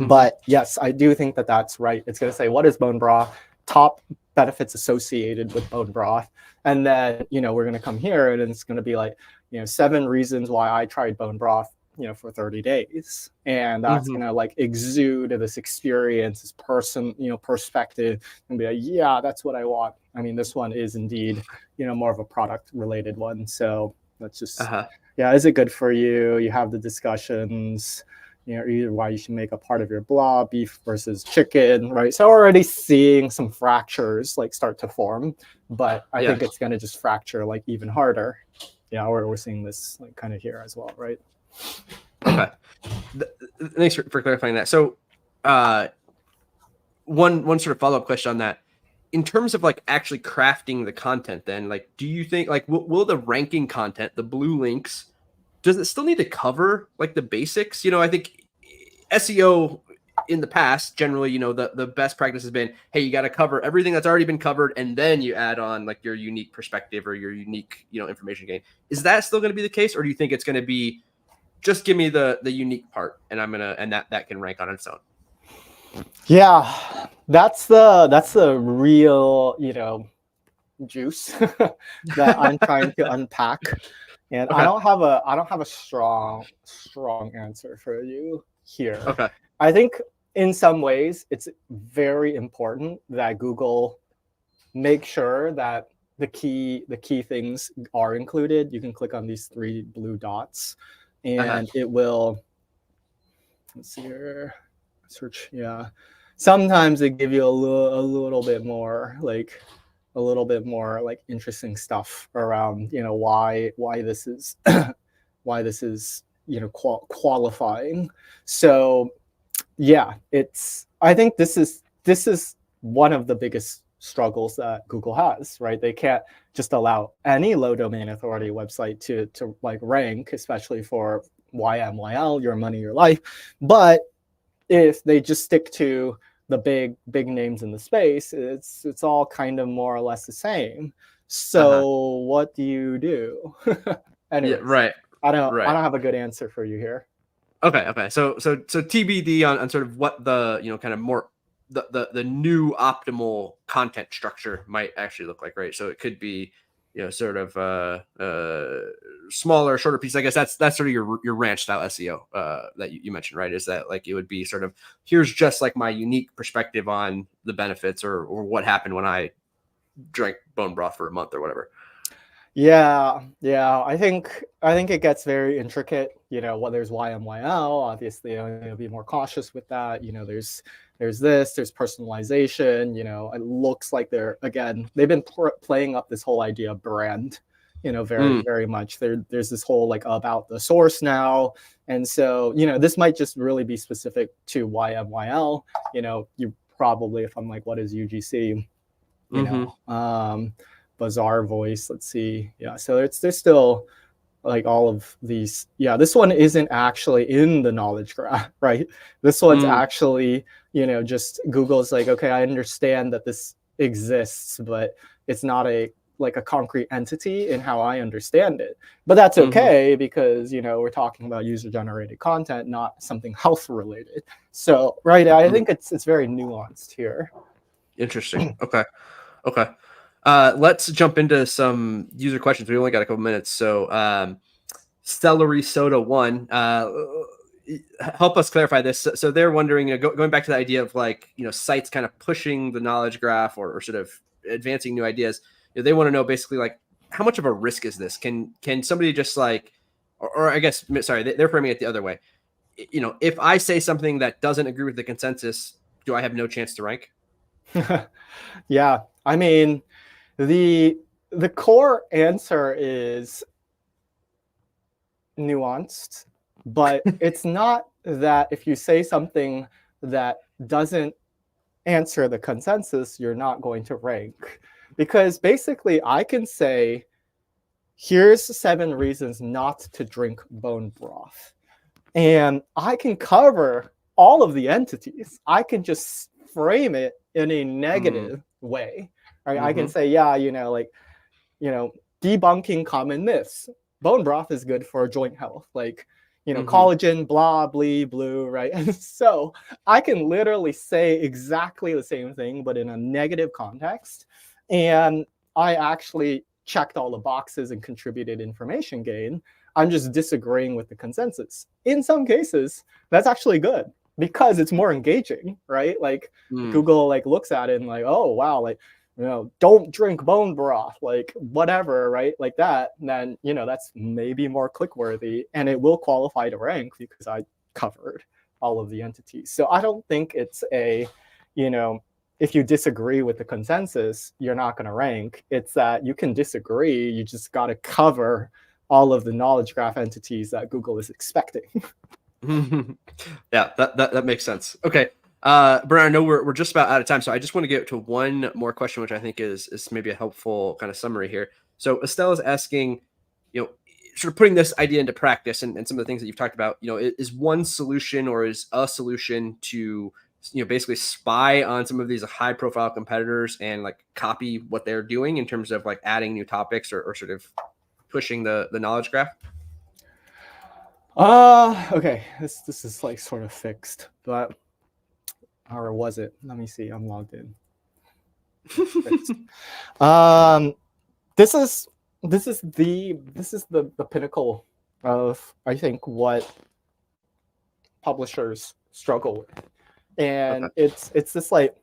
but yes, I do think that that's right. It's going to say, what is bone broth? Top benefits associated with bone broth. And then, we're going to come here and it's going to be like, 7 reasons why I tried bone broth, for 30 days. And that's going to like exude this experience, this perspective, and be like, yeah, that's what I want. I mean, this one is indeed, more of a product related one. So let's just, yeah, is it good for you? You have the discussions, either why you should make a part of your blog, beef versus chicken, right? So already seeing some fractures like start to form, but I think it's going to just fracture like even harder. Yeah, we're seeing this like kind of here as well, right? Okay. Thanks for clarifying that. So one sort of follow-up question on that. In terms of like actually crafting the content, then like, do you think like will the ranking content, the blue links, does it still need to cover like the basics? I think SEO in the past, generally, the best practice has been, hey, you got to cover everything that's already been covered, and then you add on like your unique perspective or your unique, information gain. Is that still going to be the case, or do you think it's going to be just give me the unique part, and that can rank on its own? Yeah, that's the real, juice that I'm trying to unpack. And okay. I don't have a strong answer for you here. Okay. I think in some ways it's very important that Google make sure that the key things are included. You can click on these 3 blue dots and it will, let's see here, search. Yeah. Sometimes they give you a little bit more like interesting stuff around, why this is why this is, qualifying. So yeah, I think this is one of the biggest struggles that Google has, right? They can't just allow any low domain authority website to like rank, especially for YMYL, your money, your life. But if they just stick to the big names in the space, it's all kind of more or less the same. Uh-huh. So what do you do? Yeah, Anyways, right. I don't Right. have a good answer for you here. Okay. So TBD on sort of what the, kind of more the new optimal content structure might actually look like, right? So it could be, sort of smaller, shorter pieces. I guess that's sort of your ranch style SEO that you mentioned, right? Is that like it would be sort of, here's just like my unique perspective on the benefits or what happened when I drank bone broth for a month or whatever. Yeah, I think it gets very intricate. Well, there's YMYL. Obviously, I'm going to be more cautious with that. There's there's personalization. It looks like they've been playing up this whole idea of brand. Very Mm, very much. There's this whole like about the source now, and so this might just really be specific to YMYL. You probably, if I'm like, what is UGC? you mm-hmm, know um Bazaar voice, let's see. Yeah, so there's still like all of these. Yeah, this one isn't actually in the knowledge graph, right? This one's mm, actually, just Google's like, okay, I understand that this exists, but it's not a like a concrete entity in how I understand it. But that's mm-hmm, okay because we're talking about user generated content, not something health related. So right, I mm. think it's very nuanced here. Interesting. Okay. Let's jump into some user questions. We only got a couple minutes. So, Celery Soda One, help us clarify this. So they're wondering, going back to the idea of like, sites kind of pushing the knowledge graph or sort of advancing new ideas. They want to know basically like how much of a risk is this? Can somebody just like, or I guess, sorry, they're framing it the other way. If I say something that doesn't agree with the consensus, do I have no chance to rank? Yeah, I mean, the core answer is nuanced, but it's not that if you say something that doesn't answer the consensus, you're not going to rank. Because basically, I can say, here's 7 reasons not to drink bone broth. And I can cover all of the entities. I can just frame it in a Mm, negative way. Right? I can mm-hmm, say, yeah, debunking common myths. Bone broth is good for joint health, like, mm-hmm, collagen, blah, blee, blue, right? And so I can literally say exactly the same thing, but in a negative context. And I actually checked all the boxes and contributed information gain. I'm just disagreeing with the consensus. In some cases, that's actually good because it's more engaging, right? Like mm. Google like looks at it and like, oh wow, like don't drink bone broth, like whatever, right? Like that, then, that's maybe more click worthy and it will qualify to rank because I covered all of the entities. So I don't think it's you know, if you disagree with the consensus, you're not going to rank. It's that you can disagree. You just got to cover all of the knowledge graph entities that Google is expecting. Yeah, that makes sense. Okay. Brian, I know we're just about out of time, so I just want to get to one more question, which I think is maybe a helpful kind of summary here. So Estelle is asking, sort of putting this idea into practice and some of the things that you've talked about, is one solution or is a solution to, basically spy on some of these high profile competitors and like copy what they're doing in terms of like adding new topics or sort of pushing the knowledge graph? Okay. This is like sort of fixed, but or was it? Let me see. I'm logged in. Fixed. Um, this is the pinnacle of, I think, what publishers struggle with, Okay. and it's this like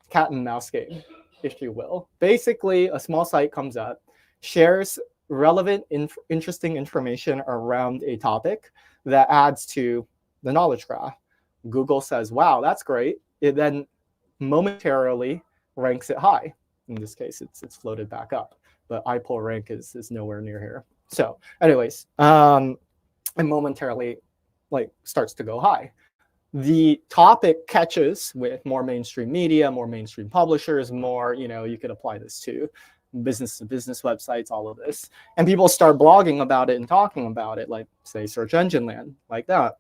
cat and mouse game, if you will. Basically, a small site comes up, shares relevant, interesting information around a topic that adds to the knowledge graph. Google says, wow, that's great. It then momentarily ranks it high. In this case, it's floated back up, but iPull rank is nowhere near here. So, anyways, and momentarily like starts to go high. The topic catches with more mainstream media, more mainstream publishers, more, you could apply this to business websites, all of this. And people start blogging about it and talking about it, like say search engine land, like that.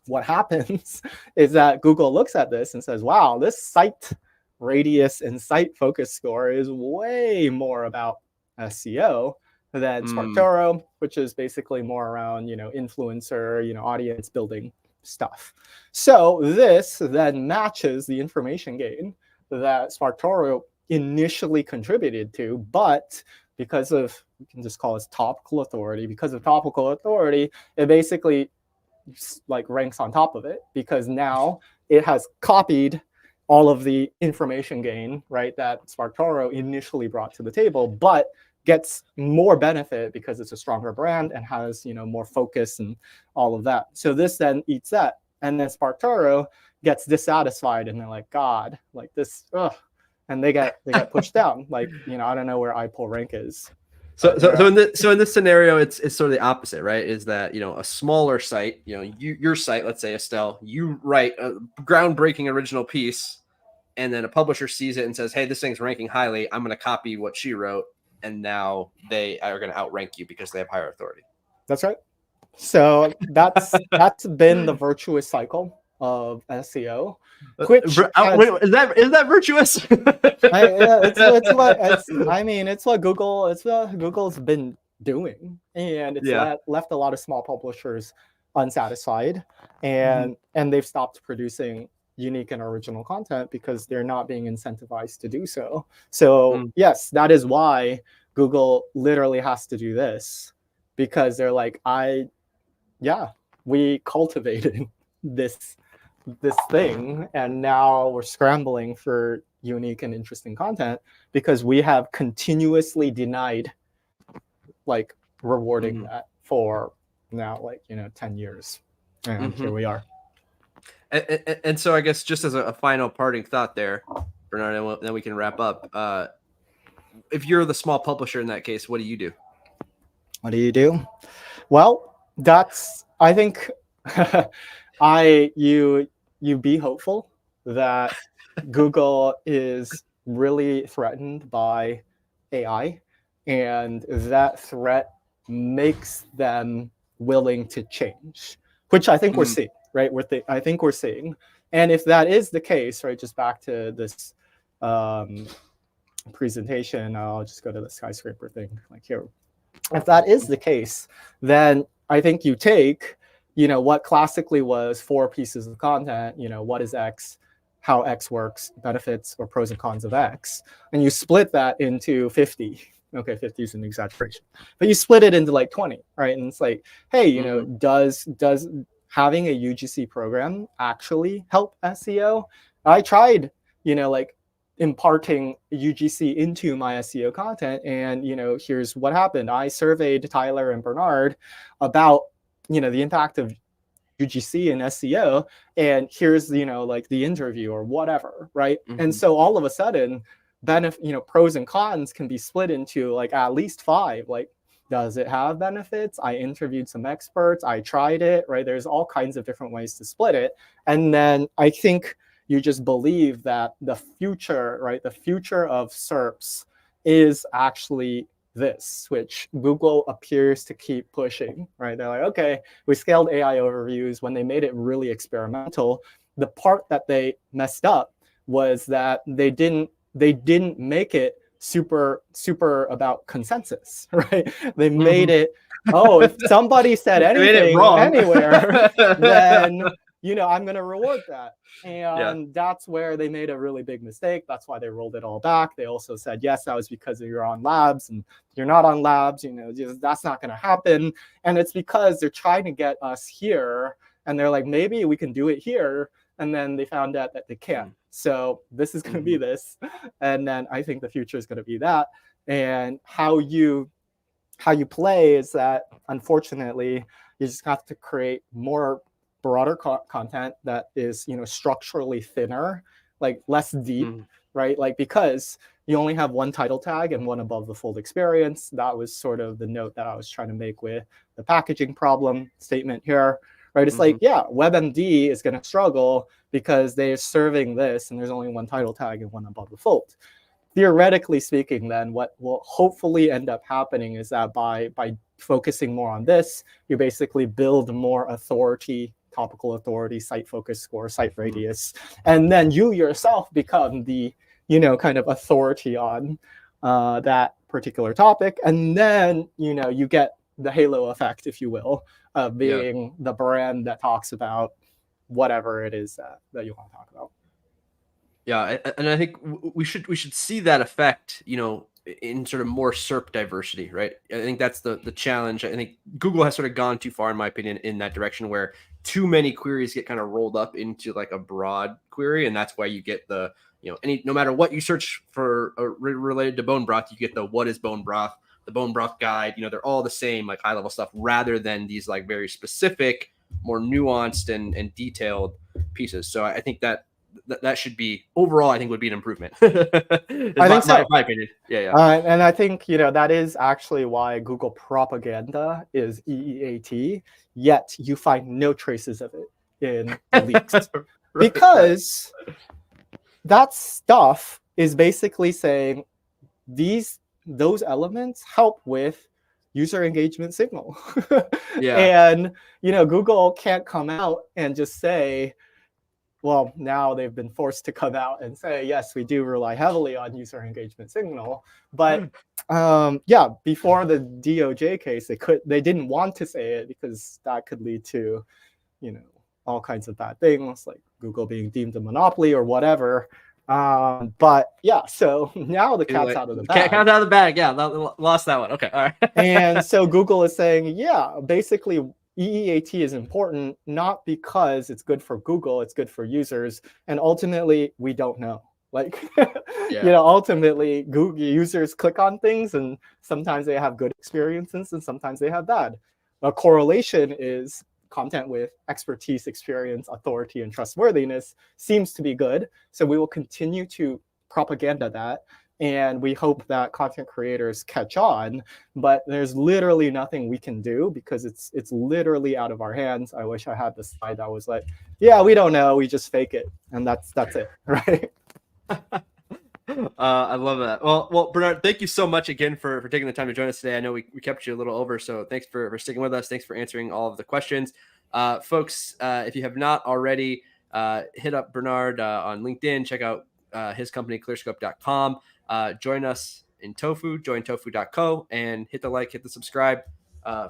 what happens is that Google looks at this and says, wow, this site radius and site focus score is way more about SEO than SparkToro, which is basically more around, influencer, audience building stuff. So this then matches the information gain that SparkToro initially contributed to, but because of, we can just call it topical authority, because of topical authority, it basically like ranks on top of it, because now it has copied all of the information gain, right, that SparkToro initially brought to the table, but gets more benefit because it's a stronger brand and has, more focus and all of that. So this then eats that. And then SparkToro gets dissatisfied and they're like, God, like this, ugh. And they get pushed down. Like, I don't know where iPull rank is. So in this scenario, it's sort of the opposite, right? Is that, a smaller site, your site, let's say Estelle, you write a groundbreaking original piece, and then a publisher sees it and says, hey, this thing's ranking highly, I'm going to copy what she wrote, and now they are going to outrank you because they have higher authority. That's right. So that's been the virtuous cycle of SEO. Which is that virtuous? It's what Google's been doing, and it's left a lot of small publishers unsatisfied, and they've stopped producing unique and original content because they're not being incentivized to do so. So yes, that is why Google literally has to do this, because they're like, we cultivated this thing, and now we're scrambling for unique and interesting content because we have continuously denied like rewarding that for now, 10 years. And here we are. And so I guess just as a final parting thought there, Bernard, and then we can wrap up. If you're the small publisher in that case, what do you do? What do you do? Well, I think you be hopeful that Google is really threatened by AI, and that threat makes them willing to change, which I think we're seeing, right? I think we're seeing. And if that is the case, right, just back to this presentation, I'll just go to the skyscraper thing like here. If that is the case, then I think you take, what classically was 4 pieces of content, what is X, how X works, benefits or pros and cons of X, and you split that into 50. Okay, 50 is an exaggeration, but you split it into like 20, right? And it's like, hey, does having a UGC program actually help SEO? I tried, imparting UGC into my SEO content, and here's what happened. I surveyed Tyler and Bernard about the impact of UGC and SEO, and here's the interview or whatever, right? And so all of a sudden, pros and cons can be split into at least 5. Like, does it have benefits? I interviewed some experts, I tried it, right? There's all kinds of different ways to split it. And then I think you just believe that the future, right, the future of SERPs is actually this, which Google appears to keep pushing, right? They're like, okay, we scaled AI overviews. When they made it really experimental, the part that they messed up was that they didn't make it super about consensus, right? They made it, if somebody said anything anywhere, then I'm going to reward that. And that's where they made a really big mistake. That's why they rolled it all back. They also said, yes, that was because you're on labs, and you're not on labs, that's not going to happen. And it's because they're trying to get us here, and they're like, maybe we can do it here. And then they found out that they can't. So this is going to be this. And then I think the future is going to be that. And how you play is that, unfortunately, you just have to create more broader content that is, structurally thinner, like less deep, right? Like, because you only have one title tag and one above the fold experience. That was sort of the note that I was trying to make with the packaging problem statement here, right? It's like, WebMD is going to struggle because they're serving this and there's only one title tag and one above the fold. Theoretically speaking, then what will hopefully end up happening is that by focusing more on this, you basically build more authority topical authority, site focus score, site radius, and then you yourself become the, kind of authority on that particular topic. And then, you get the halo effect, if you will, of being the brand that talks about whatever it is that you want to talk about. Yeah, and I think we should see that effect, in sort of more SERP diversity, right? I think that's the challenge. I think Google has sort of gone too far, in my opinion, in that direction where too many queries get kind of rolled up into like a broad query, and that's why you get the no matter what you search for related to bone broth, you get the what is bone broth, the bone broth guide. They're all the same, like high level stuff, rather than these like very specific, more nuanced and detailed pieces. So I think that should be overall, I think would be an improvement. I think so. My opinion. Yeah. And I think, that is actually why Google propaganda is EEAT, yet you find no traces of it in the leaks. Because that stuff is basically saying those elements help with user engagement signal. Yeah. And, Google can't come out and just say, well, now they've been forced to come out and say, yes, we do rely heavily on user engagement signal. But before the DOJ case, they didn't want to say it because that could lead to, all kinds of bad things, like Google being deemed a monopoly or whatever. But yeah, so now the cat's out of the bag. Cat's out of the bag. Yeah, lost that one. Okay, all right. And so Google is saying, yeah, basically EEAT is important, not because it's good for Google, it's good for users. And ultimately, we don't know. Like, ultimately, Google users click on things, and sometimes they have good experiences, and sometimes they have bad. A correlation is content with expertise, experience, authority, and trustworthiness seems to be good. So we will continue to propaganda that. And we hope that content creators catch on, but there's literally nothing we can do because it's literally out of our hands. I wish I had the slide that was like, yeah, we don't know, we just fake it, and that's it, right? I love that. Well, Bernard, thank you so much again for taking the time to join us today. I know we kept you a little over, so thanks for sticking with us. Thanks for answering all of the questions. Folks, if you have not already, hit up Bernard on LinkedIn. Check out his company, ClearScope.com. Join us in Tofu, join tofu.co, and hit the like, hit the subscribe.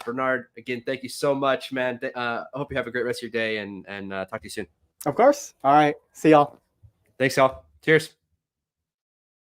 Bernard, again, thank you so much, man. I hope you have a great rest of your day, and talk to you soon. Of course. All right. See y'all. Thanks, y'all. Cheers.